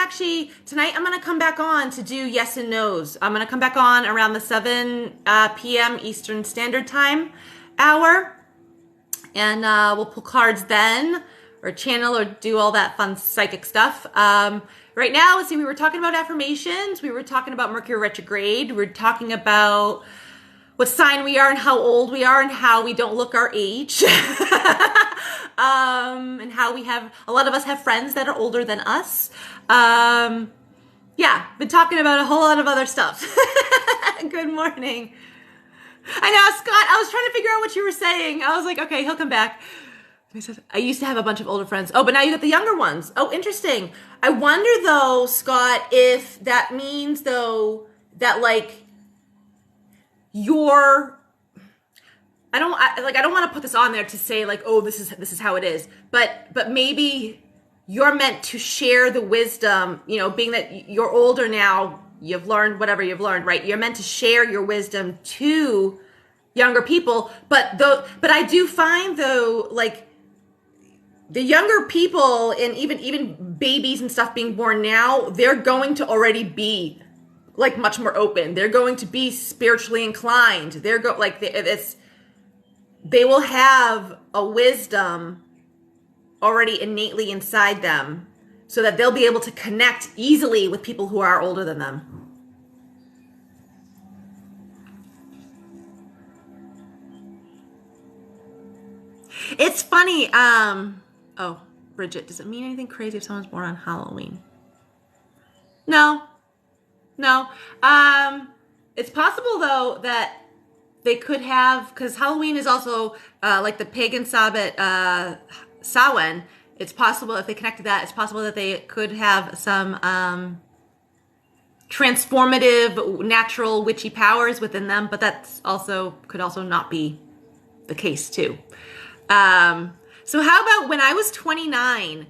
going to come back on to do yes and no's. I'm going to come back on around the 7 p.m. Eastern Standard Time hour. And we'll pull cards then, or channel, or do all that fun psychic stuff. Right now, let's see, we were talking about affirmations. We were talking about Mercury retrograde. We were talking about what sign we are and how old we are and how we don't look our age. And how a lot of us have friends that are older than us. Yeah, been talking about a whole lot of other stuff. Good morning. I know, Scott, I was trying to figure out what you were saying. I was like, okay, he'll come back. I used to have a bunch of older friends. Oh, but now you got the younger ones. Oh, interesting. I wonder though, Scott, if that means though that like your I don't want to put this on there to say like, oh, this is how it is. But maybe you're meant to share the wisdom, you know, being that you're older now, you've learned whatever you've learned, right? You're meant to share your wisdom to younger people. But I do find though, like the younger people and even babies and stuff being born now, they're going to already be like much more open. They're going to be spiritually inclined. They will have a wisdom already innately inside them so that they'll be able to connect easily with people who are older than them. It's funny. Oh, Bridget, does it mean anything crazy if someone's born on Halloween? No. It's possible though that they could have, because Halloween is also like the pagan Sabbath, Samhain. It's possible if they connected that, it's possible that they could have some transformative, natural, witchy powers within them, but that's could also not be the case too. So how about when I was 29?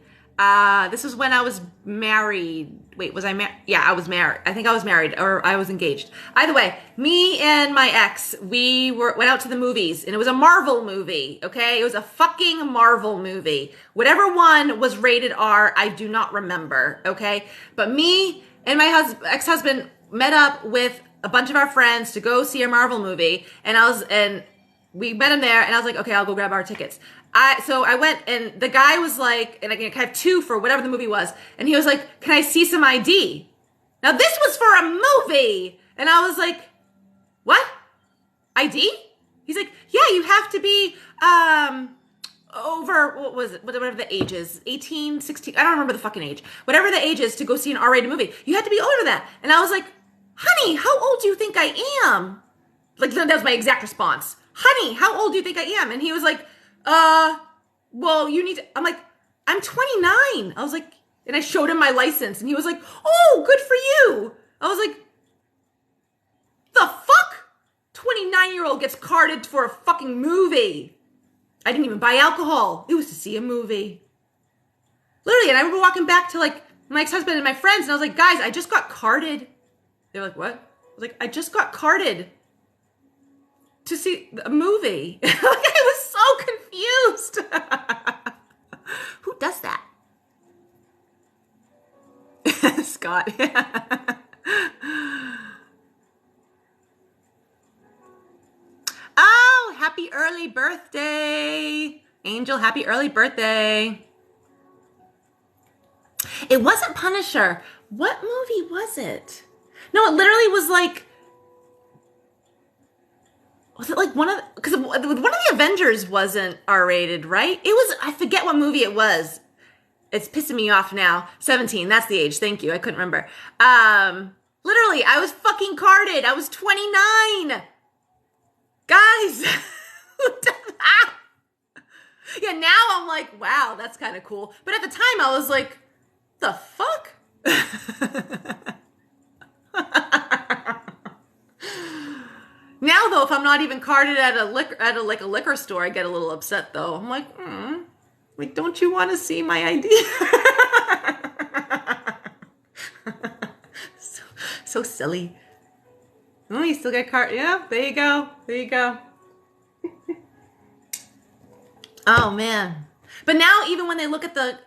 This was when I was married. Wait, was I married? Yeah, I was married. I think I was married or I was engaged. Either way, me and my ex, went out to the movies and it was a Marvel movie, okay? It was a fucking Marvel movie. Whatever one was rated R, I do not remember, okay? But me and my ex-husband met up with a bunch of our friends to go see a Marvel movie and we met him there and I was like, okay, I'll go grab our tickets. So I went and the guy was like, and I have 2 for whatever the movie was. And he was like, can I see some ID? Now this was for a movie. And I was like, what? ID? He's like, yeah, you have to be, over, what was it? Whatever the age is, 18, 16. I don't remember the fucking age. Whatever the age is to go see an R-rated movie. You have to be older than that. And I was like, honey, how old do you think I am? Like that was my exact response. Honey, how old do you think I am? And he was like, well, you need to, I'm like, I'm 29. I was like, and I showed him my license and he was like, oh, good for you. I was like, the fuck? 29-year-old gets carded for a fucking movie. I didn't even buy alcohol. It was to see a movie. Literally, and I remember walking back to like my ex-husband and my friends and I was like, guys, I just got carded. They're like, what? I was like, I just got carded to see a movie. I was so confused. Who does that? Scott. Oh, happy early birthday. Angel, happy early birthday. It wasn't Punisher. What movie was it? No, it literally was like, was it like because one of the Avengers wasn't R-rated, right? It was, I forget what movie it was. It's pissing me off now. 17, that's the age. Thank you. I couldn't remember. Literally, I was fucking carded. I was 29. Guys. Yeah, now I'm like, wow, that's kind of cool. But at the time I was like, the fuck? Now though, if I'm not even carded at a liquor store, I get a little upset though. I'm like, like, don't you want to see my ID? so silly. Oh, you still get card? Yeah, there you go. There you go. Oh man. But now even when they look at the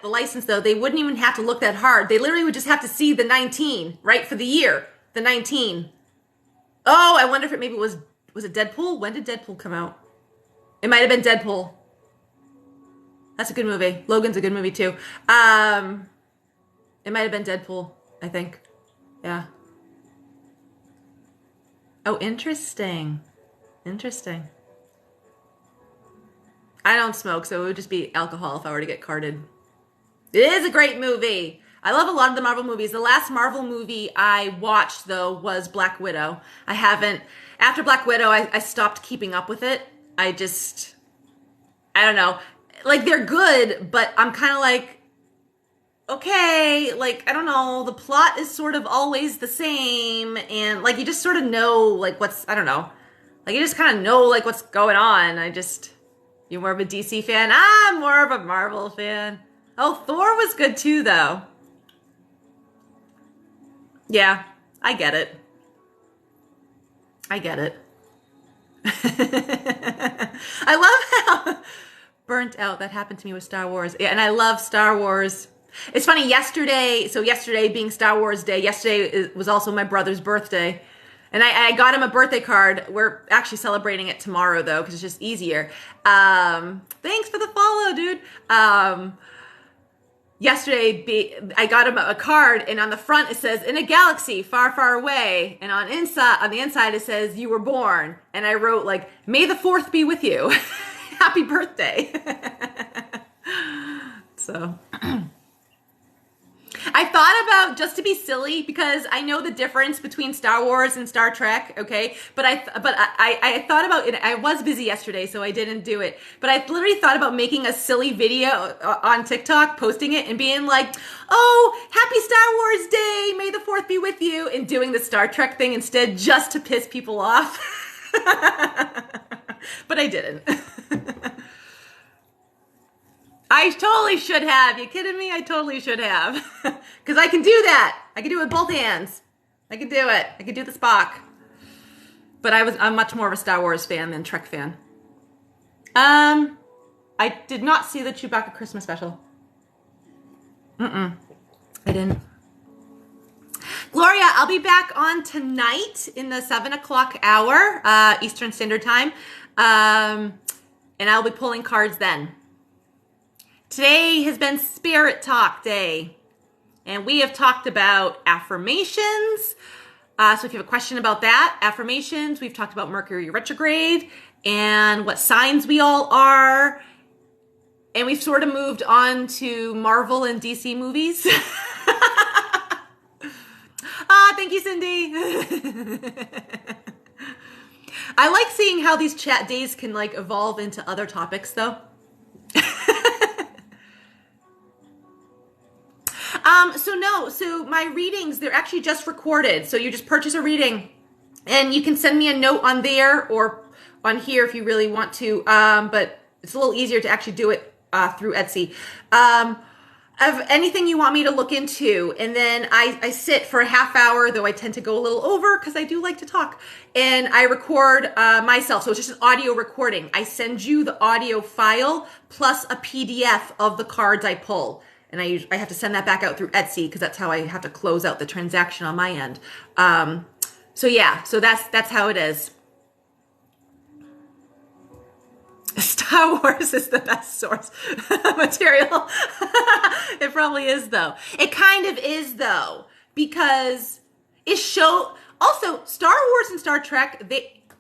license though, they wouldn't even have to look that hard. They literally would just have to see the 19, right, for the year, the 19. Oh, I wonder if it maybe was it Deadpool? When did Deadpool come out? It might have been Deadpool. That's a good movie. Logan's a good movie too. It might have been Deadpool, I think. Yeah. Oh, interesting. Interesting. I don't smoke, so it would just be alcohol if I were to get carded. It is a great movie. I love a lot of the Marvel movies. The last Marvel movie I watched, though, was Black Widow. After Black Widow, I stopped keeping up with it. I I don't know. Like, they're good, but I'm kind of like, okay, like, I don't know, the plot is sort of always the same, and, like, you just sort of know, like, I don't know. Like, you just kind of know, like, what's going on. You're more of a DC fan? I'm more of a Marvel fan. Oh, Thor was good too, though. Yeah, I get it. I get it. I love how burnt out that happened to me with Star Wars. Yeah, and I love Star Wars. It's funny, yesterday being Star Wars Day, yesterday was also my brother's birthday. And I got him a birthday card. We're actually celebrating it tomorrow, though, because it's just easier. Thanks for the follow, dude. Yesterday, I got him a card, and on the front it says, "In a galaxy far, far away." And on the inside it says, "You were born." And I wrote, like, "May the 4th be with you." Happy birthday. So... I thought about, just to be silly, because I know the difference between Star Wars and Star Trek, okay? But I thought about it. I was busy yesterday, so I didn't do it. But I literally thought about making a silly video on TikTok, posting it, and being like, "Oh, happy Star Wars Day, May the 4th be with you," and doing the Star Trek thing instead, just to piss people off. But I didn't. I totally should have. You kidding me? I totally should have. Because I can do that. I can do it with both hands. I can do it. I can do the Spock. But I'm much more of a Star Wars fan than Trek fan. I did not see the Chewbacca Christmas special. I didn't. Gloria, I'll be back on tonight in the 7 o'clock hour, Eastern Standard Time. And I'll be pulling cards then. Today has been Spirit Talk Day, and we have talked about affirmations. So if you have a question about that, affirmations, we've talked about Mercury retrograde and what signs we all are. And we've sort of moved on to Marvel and DC movies. Thank you, Cindy. I like seeing how these chat days can, like, evolve into other topics, though. So my readings, they're actually just recorded. So you just purchase a reading and you can send me a note on there or on here if you really want to. But it's a little easier to actually do it through Etsy. Of anything you want me to look into. And then I sit for a half hour, though I tend to go a little over because I do like to talk. And I record myself. So it's just an audio recording. I send you the audio file plus a PDF of the cards I pull. And I have to send that back out through Etsy because that's how I have to close out the transaction on my end. So that's how it is. Star Wars is the best source material. It probably is, though. It kind of is, though, because also Star Wars and Star Trek,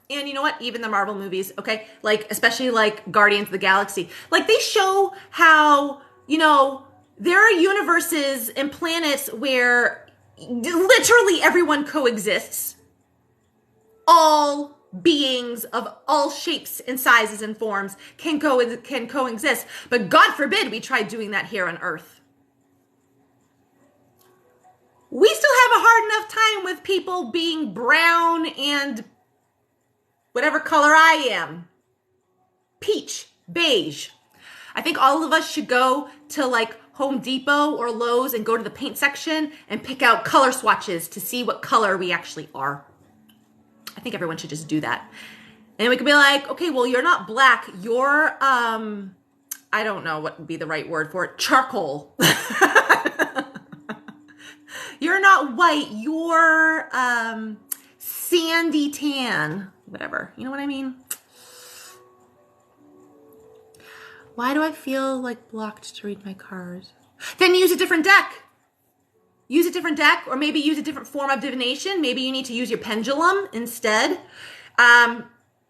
and you know what? Even the Marvel movies, okay? Like, especially like Guardians of the Galaxy. Like, they show how, there are universes and planets where literally everyone coexists. All beings of all shapes and sizes and forms can coexist. But God forbid we try doing that here on Earth. We still have a hard enough time with people being brown and whatever color I am. Peach, beige. I think all of us should go to, like, Home Depot or Lowe's and go to the paint section and pick out color swatches to see what color we actually are. I think everyone should just do that. And we could be like, okay, well, you're not black. You're, I don't know what would be the right word for it. Charcoal. You're not white. You're sandy tan. Whatever. You know what I mean? Why do I feel like blocked to read my cards? Then use a different deck. Use a different deck, or maybe use a different form of divination. Maybe you need to use your pendulum instead.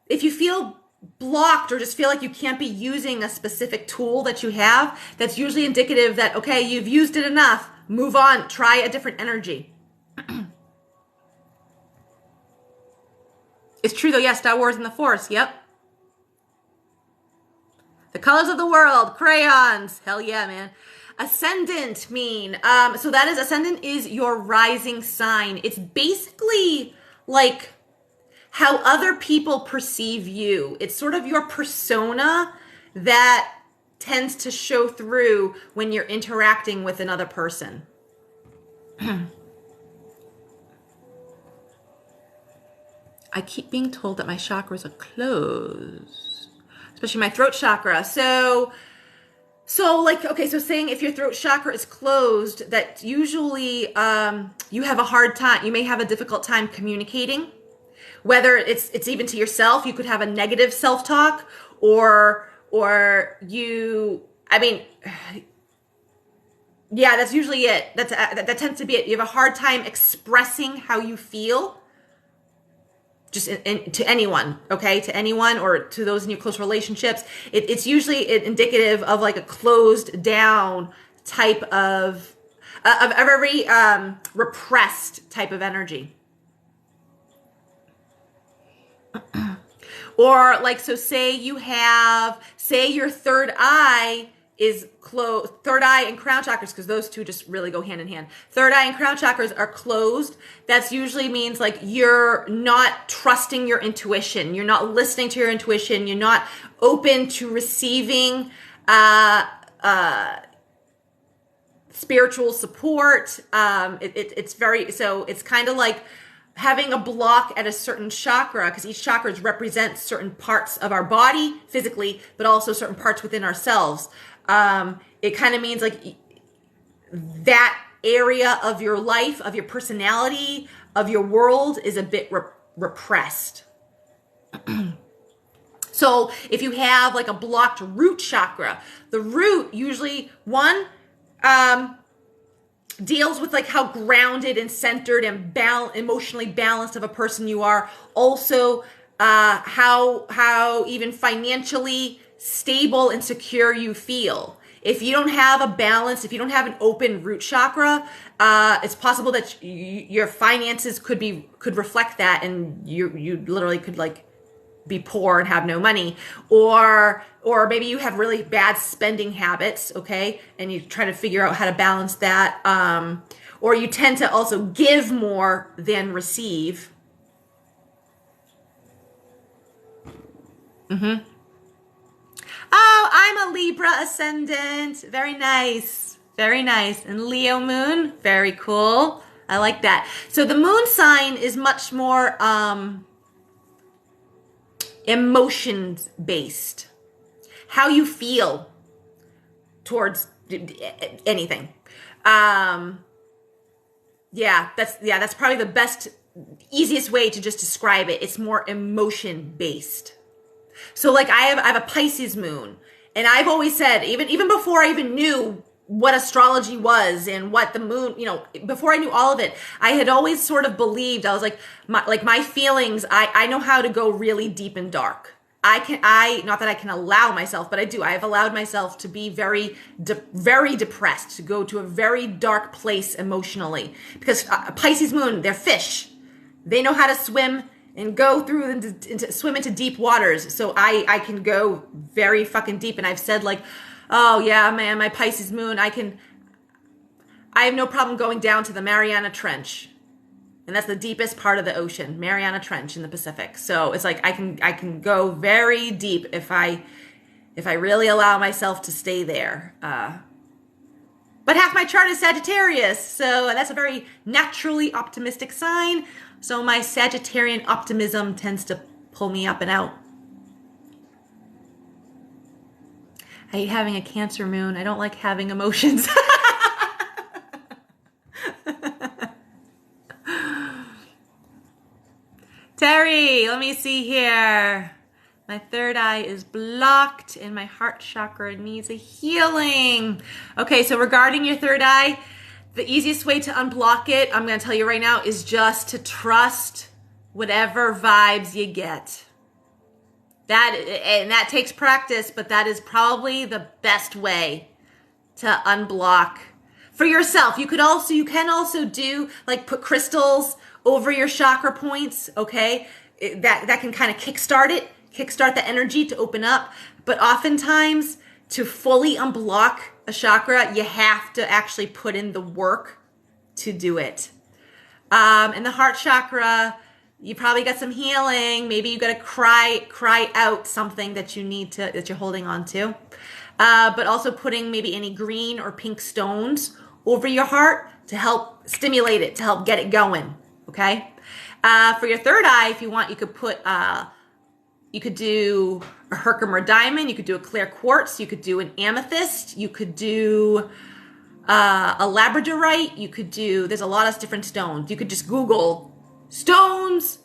If you feel blocked or just feel like you can't be using a specific tool that you have, that's usually indicative that, okay, you've used it enough. Move on. Try a different energy. It's true, though. Yeah, Star Wars and the Force. Yep. The colors of the world, crayons. Hell yeah, man. Ascendant mean. So that is, ascendant is your rising sign. It's basically like how other people perceive you. It's sort of your persona that tends to show through when you're interacting with another person. I keep being told that my chakras are closed, especially my throat chakra. So like, okay, so saying if your throat chakra is closed, that usually you have a hard time, you may have a difficult time communicating, whether it's even to yourself. You could have a negative self-talk, or you, I mean, yeah, that's usually it. That tends to be it. You have a hard time expressing how you feel. Just to anyone, okay? To anyone or to those in your close relationships. It's usually indicative of like a closed down type of a very repressed type of energy. Or like, so say your third eye is closed, third eye and crown chakras, because those two just really go hand in hand. Third eye and crown chakras are closed. That's usually means like you're not trusting your intuition. You're not listening to your intuition. You're not open to receiving spiritual support. It's very, so it's kind of like having a block at a certain chakra, because each chakra represents certain parts of our body physically, but also certain parts within ourselves. It kind of means like that area of your life, of your personality, of your world is a bit repressed. So if you have like a blocked root chakra, the root usually deals with like how grounded and centered and emotionally balanced of a person you are. Also, how even financially stable and secure you feel. If you don't have a balance, if you don't have an open root chakra, it's possible that your finances could reflect that, and you literally could like be poor and have no money, or maybe you have really bad spending habits, okay, and you try to figure out how to balance that, or you tend to also give more than receive. Oh, I'm a Libra ascendant. Very nice. Very nice. And Leo moon. Very cool. I like that. So the moon sign is much more emotions based. How you feel towards anything. That's probably the best, easiest way to just describe it. It's more emotion based. So like I have a Pisces moon, and I've always said, even before I even knew what astrology was and what the moon, before I knew all of it, I had always sort of believed, I was like my feelings, I know how to go really deep and dark. Not that I can allow myself, but I do. I have allowed myself to be very depressed, to go to a very dark place emotionally, because Pisces moon, they're fish. They know how to swim and go through swim into deep waters. So I can go very fucking deep. And I've said like, oh yeah, man, my Pisces moon, I have no problem going down to the Mariana Trench. And that's the deepest part of the ocean, Mariana Trench in the Pacific. So it's like I can go very deep if I really allow myself to stay there. But half my chart is Sagittarius, so that's a very naturally optimistic sign. So my Sagittarian optimism tends to pull me up and out. I hate having a Cancer moon. I don't like having emotions. Terry, let me see here. My third eye is blocked and my heart chakra needs a healing. Okay, so regarding your third eye, the easiest way to unblock it, I'm going to tell you right now, is just to trust whatever vibes you get. That takes practice, but that is probably the best way to unblock for yourself. You can also do like put crystals over your chakra points, okay? That can kind of kickstart the energy to open up. But oftentimes, to fully unblock a chakra, you have to actually put in the work to do it. In the heart chakra, you probably got some healing. Maybe you got to cry out something that that you're holding on to. But also putting maybe any green or pink stones over your heart to help stimulate it, to help get it going. Okay. For your third eye, if you want, you could put, you could do a Herkimer diamond. You could do a clear quartz. You could do an amethyst. You could do a labradorite. You could do, there's a lot of different stones. You could just Google stones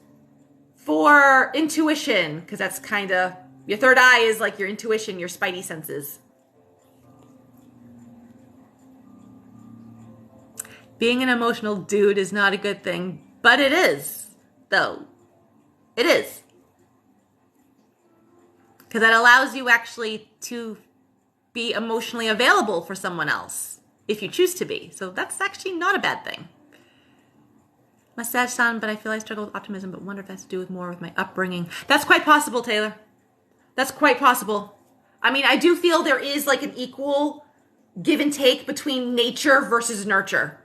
for intuition, because that's kind of, your third eye is like your intuition, your spidey senses. Being an emotional dude is not a good thing, but it is, though. It is. Because that allows you actually to be emotionally available for someone else, if you choose to be. So that's actually not a bad thing. I'm a sad son, but I feel I struggle with optimism, but wonder if that's to do with more with my upbringing. That's quite possible, Taylor. That's quite possible. I mean, I do feel there is like an equal give and take between nature versus nurture.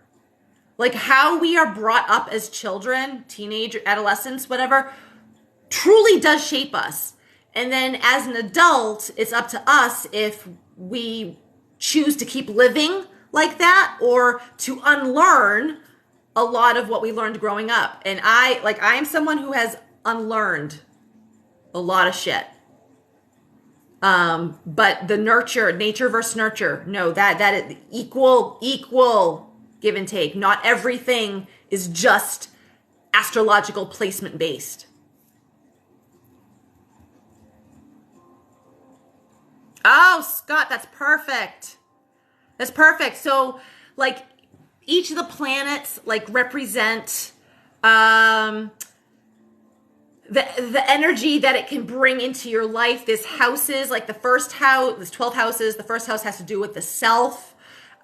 Like how we are brought up as children, teenage, adolescents, whatever, truly does shape us. And then as an adult, it's up to us if we choose to keep living like that or to unlearn a lot of what we learned growing up. And I'm someone who has unlearned a lot of shit. But the nature versus nurture, no, that is equal give and take. Not everything is just astrological placement based. Oh, Scott, that's perfect. That's perfect. So like each of the planets like represent the energy that it can bring into your life. There's houses, like the first house, there's 12 houses. The first house has to do with the self.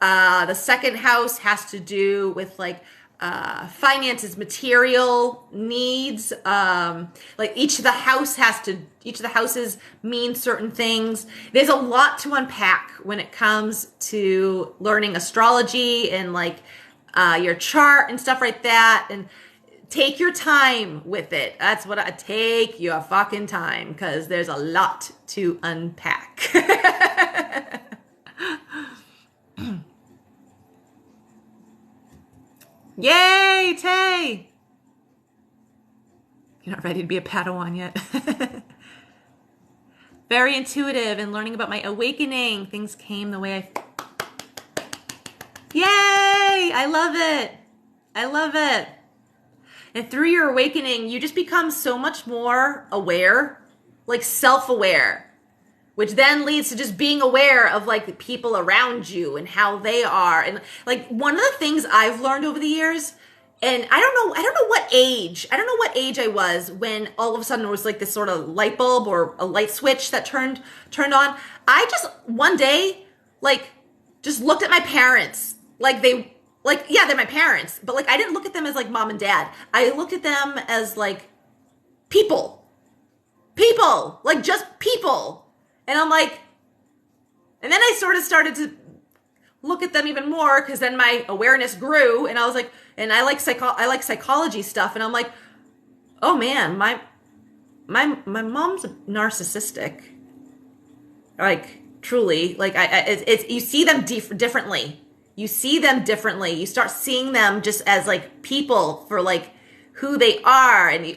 The second house has to do with like finances, material needs. Like each of the houses mean certain things. There's a lot to unpack when it comes to learning astrology and like your chart and stuff like that. And take your time with it. That's what take your fucking time, because there's a lot to unpack. Yay, Tay! You're not ready to be a Padawan yet. Very intuitive and learning about my awakening. Things came the way Yay! I love it. I love it. And through your awakening, you just become so much more aware, like self-aware, which then leads to just being aware of like the people around you and how they are. And like one of the things I've learned over the years, and I don't know what age I was when all of a sudden there was like this sort of light bulb or a light switch that turned on. I just one day like just looked at my parents yeah, they're my parents, but like I didn't look at them as like mom and dad. I looked at them as like people, like just people. And I'm like, and then I sort of started to look at them even more, because then my awareness grew, and I was like, and I like psychology stuff, and I'm like, oh man, my mom's narcissistic, like truly, like it's you see them differently. You see them differently. You start seeing them just as like people for like who they are, and you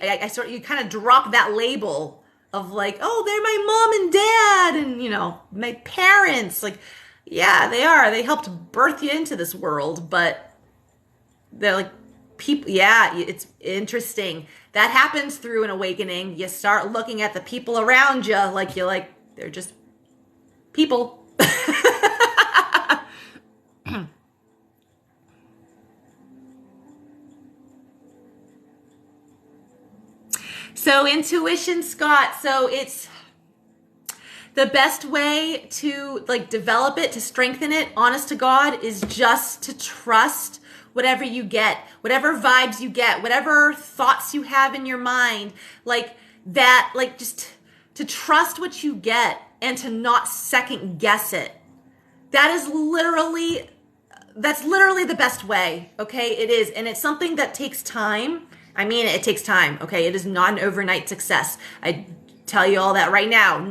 kind of drop that label of like, oh, they're my mom and dad and, you know, my parents. Like, yeah, they are. They helped birth you into this world, but they're like people. Yeah, it's interesting. That happens through an awakening. You start looking at the people around you like they're just people. So intuition, Scott. So it's the best way to like develop it, to strengthen it, honest to God, is just to trust whatever you get, whatever vibes you get, whatever thoughts you have in your mind, like that, like just to trust what you get. and to not second guess it. That's literally the best way, okay? It is, and it's something that takes time. I mean, it takes time, okay? It is not an overnight success. I tell you all that right now.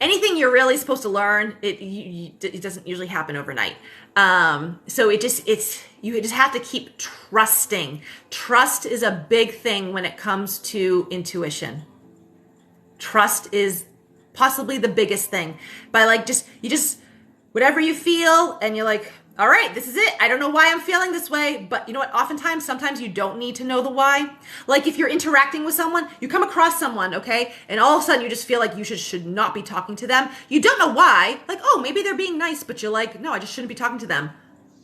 Anything you're really supposed to learn, it doesn't usually happen overnight. So you just have to keep trusting. Trust is a big thing when it comes to intuition. Trust is possibly the biggest thing. By whatever you feel, and you're like, all right, this is it. I don't know why I'm feeling this way, but you know what? Sometimes you don't need to know the why. Like if you're interacting with someone, you come across someone, okay? And all of a sudden you just feel like you should not be talking to them. You don't know why. Like, oh, maybe they're being nice, but you're like, no, I just shouldn't be talking to them.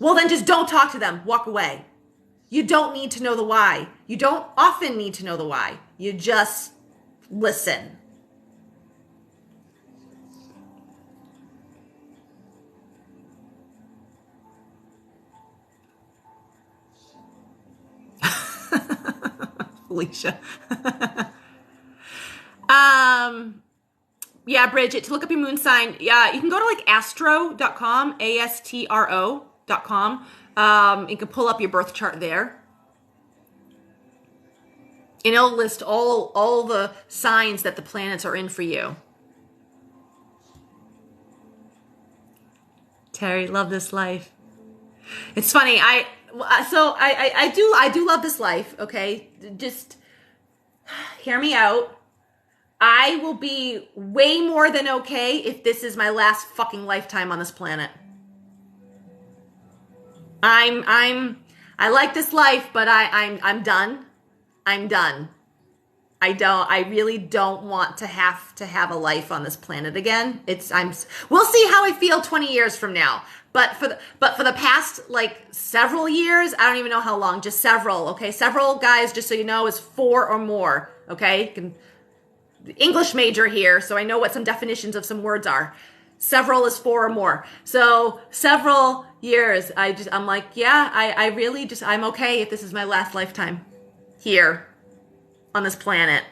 Well, then just don't talk to them. Walk away. You don't need to know the why. You don't often need to know the why. You just listen. Felicia. Yeah, Bridget, to look up your moon sign, yeah, you can go to like astro.com, astro.com. You can pull up your birth chart there. And it'll list all the signs that the planets are in for you. Terry, love this life. It's funny, I do love this life, okay? Just hear me out. I will be way more than okay if this is my last fucking lifetime on this planet. I like this life, but I'm done. I'm done. I really don't want to have a life on this planet again. We'll see how I feel 20 years from now. But for the past like several years, I don't even know how long, just several, okay? Several, guys, just so you know, is 4 or more, okay? English major here, so I know what some definitions of some words are. Several is 4 or more. So several years, I'm like, yeah, I'm okay if this is my last lifetime here on this planet.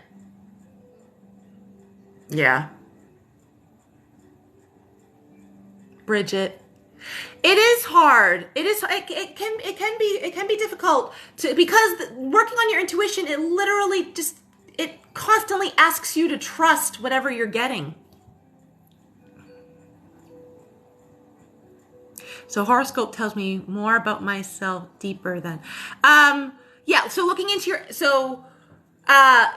Yeah. Bridget. It is hard. It can be difficult because working on your intuition, it literally it constantly asks you to trust whatever you're getting. So horoscope tells me more about myself deeper than, yeah. So looking into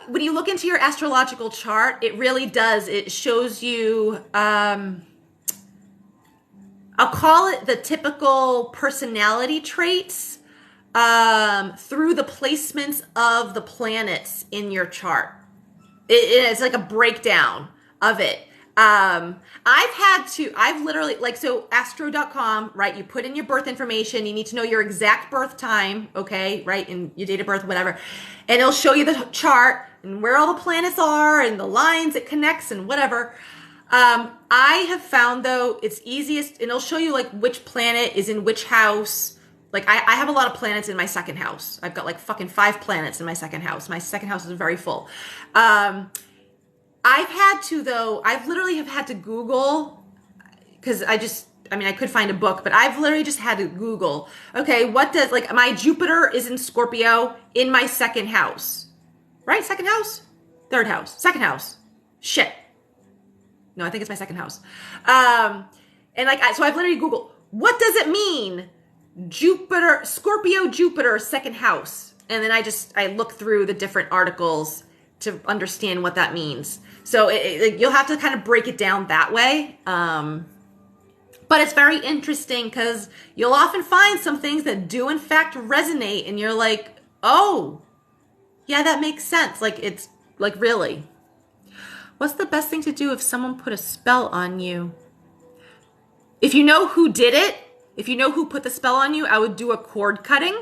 when you look into your astrological chart, it really does. It shows you, I'll call it the typical personality traits through the placements of the planets in your chart. It's like a breakdown of it. I've literally, so astro.com, right? You put in your birth information. You need to know your exact birth time, okay? Right? And your date of birth, whatever. And it'll show you the chart and where all the planets are and the lines it connects and whatever. I have found, though, it's easiest, and it'll show you like which planet is in which house. Like I have a lot of planets in my second house. I've got like fucking 5 planets in my second house. My second house is very full. I've literally had to Google, because I could find a book, but I've literally just had to Google, okay, what does, like, my Jupiter is in Scorpio in my second house, right? Second house? Third house? Second house. Shit. No, I think it's my second house. So I've literally Googled, what does it mean? Scorpio, Jupiter, second house. And then I look through the different articles to understand what that means. So you'll have to kind of break it down that way. But it's very interesting because you'll often find some things that do in fact resonate, and you're like, oh, yeah, that makes sense. Like, it's like, really. What's the best thing to do if someone put a spell on you? If you know who did it, if you know who put the spell on you, I would do a cord cutting.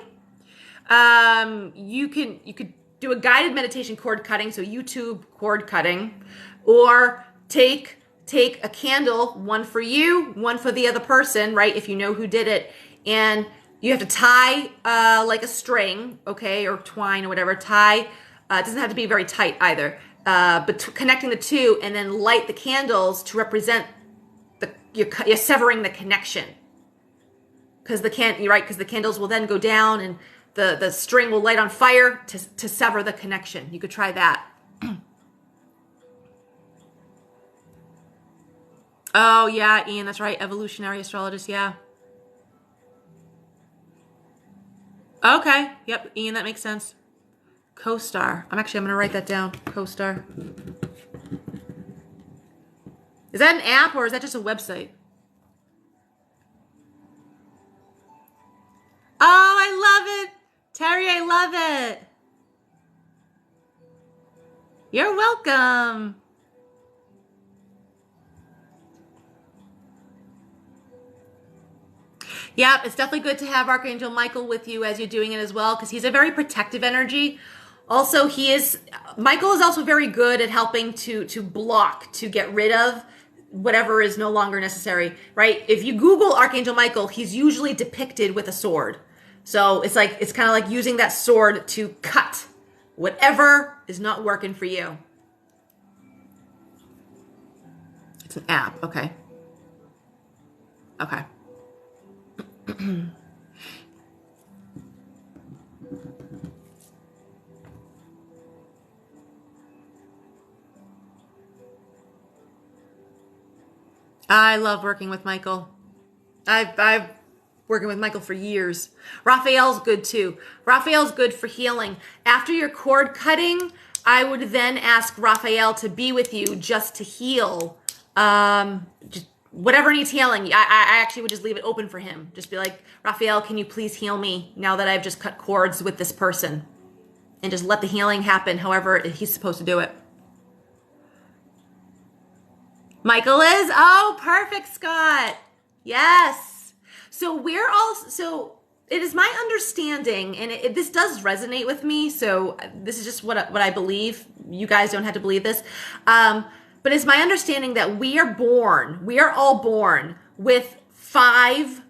You could do a guided meditation cord cutting, so YouTube cord cutting, or take a candle, one for you, one for the other person, right? If you know who did it, and you have to tie like a string, okay, or twine or whatever. Tie. It doesn't have to be very tight either. connecting the two, and then light the candles to represent you're severing the connection. Because the candles will then go down, and the string will light on fire to sever the connection. You could try that. Oh yeah, Ian, that's right. Evolutionary astrologist, yeah. Okay, yep, Ian, that makes sense. Co-star. I'm going to write that down. Co-star. Is that an app or is that just a website? Oh, I love it. Terry, I love it. You're welcome. Yeah, it's definitely good to have Archangel Michael with you as you're doing it as well, because he's a very protective energy. Also, Michael is also very good at helping to block, to get rid of whatever is no longer necessary, right? If you Google Archangel Michael, he's usually depicted with a sword. So it's kind of like using that sword to cut whatever is not working for you. It's an app, okay. Okay. I love working with Michael. I've working with Michael for years. Raphael's good too. Raphael's good for healing. After your cord cutting, I would then ask Raphael to be with you just to heal. Just whatever needs healing. I actually would just leave it open for him. Just be like, Raphael, can you please heal me now that I've just cut cords with this person? And just let the healing happen however he's supposed to do it. Michael is? Oh, perfect, Scott. Yes. So it is my understanding, and this does resonate with me, so this is just what I believe. You guys don't have to believe this. But it's my understanding that we are all born with 5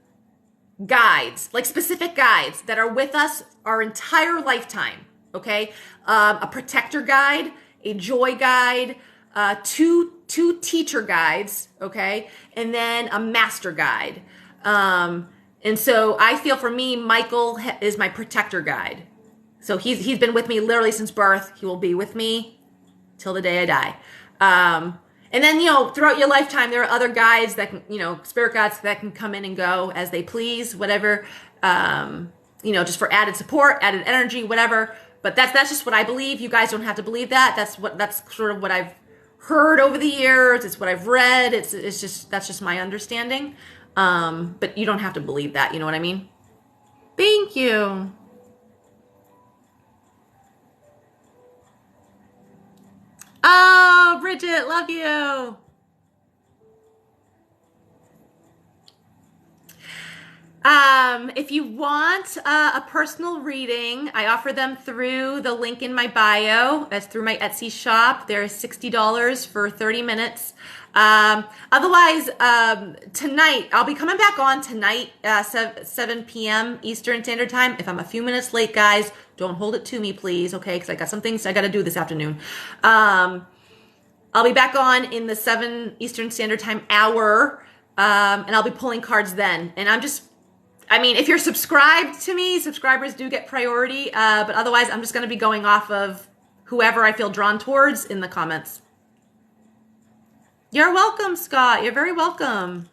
guides, like specific guides that are with us our entire lifetime, okay? A protector guide, a joy guide, two teacher guides, okay? And then a master guide. And so I feel for me, Michael is my protector guide. So he's been with me literally since birth. He will be with me till the day I die. And then, throughout your lifetime, there are other guides that can, spirit guides that can come in and go as they please, whatever, just for added support, added energy, whatever. But that's just what I believe. You guys don't have to believe that. That's sort of what I've heard over the years. It's what I've read. That's just my understanding. But you don't have to believe that. You know what I mean? Thank you. Oh, Bridget, love you. If you want a personal reading, I offer them through the link in my bio. That's through my Etsy shop. They're $60 for 30 minutes. Otherwise, tonight, I'll be coming back on tonight, 7 p.m. Eastern Standard Time. If I'm a few minutes late, guys, don't hold it to me, please, okay? Because I got some things I got to do this afternoon. I'll be back on in the 7 Eastern Standard Time hour, and I'll be pulling cards then. And if you're subscribed to me, subscribers do get priority, but otherwise I'm just going to be going off of whoever I feel drawn towards in the comments. You're welcome, Scott. You're very welcome.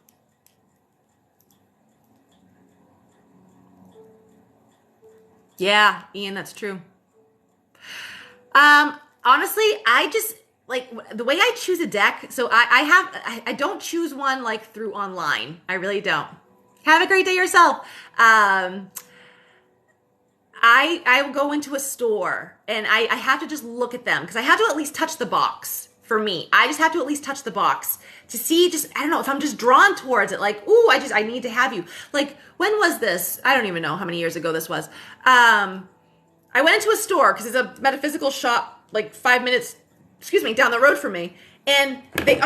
Yeah, Ian, that's true. Honestly, I just the way I choose a deck. So I don't choose one through online. I really don't. Have a great day yourself. I will go into a store and I have to just look at them because I have to at least touch the box. For me, I just have to at least touch the box to see, I don't know, if I'm just drawn towards it, I need to have you. When was this? I don't even know how many years ago this was. I went into a store because it's a metaphysical shop 5 minutes, down the road from me. And they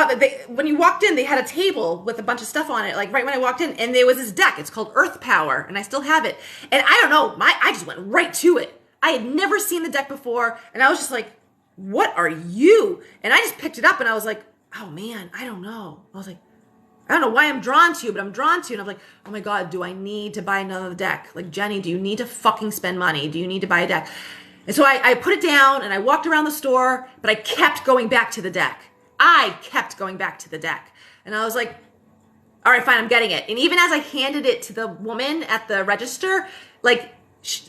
when you walked in, they had a table with a bunch of stuff on it, right when I walked in, and there was this deck. It's called Earth Power, and I still have it. And I don't know, I just went right to it. I had never seen the deck before, and I was just like, what are you? And I just picked it up and I was like, oh man, I don't know. I was like, I don't know why I'm drawn to you, but I'm drawn to you. And I'm like, oh my God, do I need to buy another deck? Like, Jennie, do you need to fucking spend money? Do you need to buy a deck? And so I put it down and I walked around the store, but I kept going back to the deck. I kept going back to the deck. And I was like, all right, fine, I'm getting it. And even as I handed it to the woman at the register, like,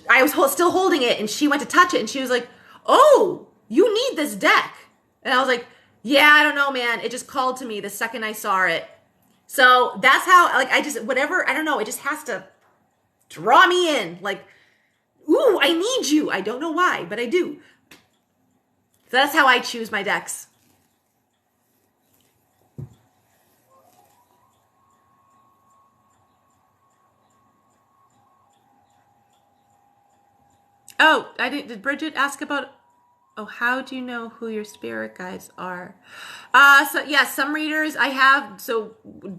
I was still holding it and she went to touch it and she was like, oh, you need this deck. And I was like, yeah, I don't know, man. It just called to me the second I saw it. So that's how, like, I just, whatever, I don't know, it just has to draw me in. Like, ooh, I need you. I don't know why, but I do. So that's how I choose my decks. Oh, did Bridget ask about, oh, how do you know who your spirit guides are? So yeah, some readers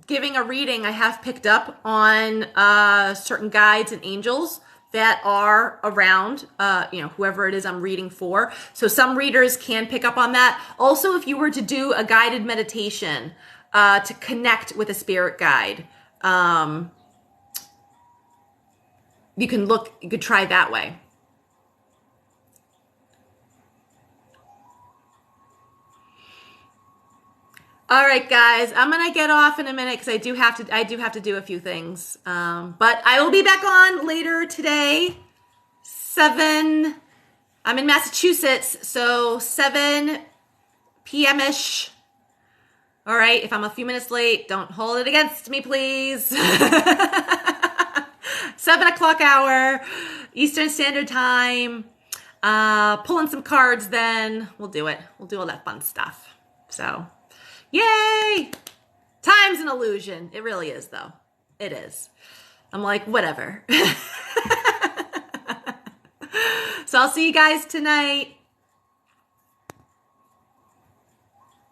giving a reading, I have picked up on certain guides and angels that are around, whoever it is I'm reading for. So some readers can pick up on that. Also, if you were to do a guided meditation to connect with a spirit guide, you could try that way. All right, guys, I'm gonna get off in a minute because I do have to do a few things. But I will be back on later today. 7. I'm in Massachusetts, so 7 p.m.ish. All right, if I'm a few minutes late, don't hold it against me, please. 7 o'clock hour, Eastern Standard Time. Pulling some cards then. We'll do it. We'll do all that fun stuff. So, yay! Time's an illusion. It really is, though. It is. I'm like, whatever. So I'll see you guys tonight.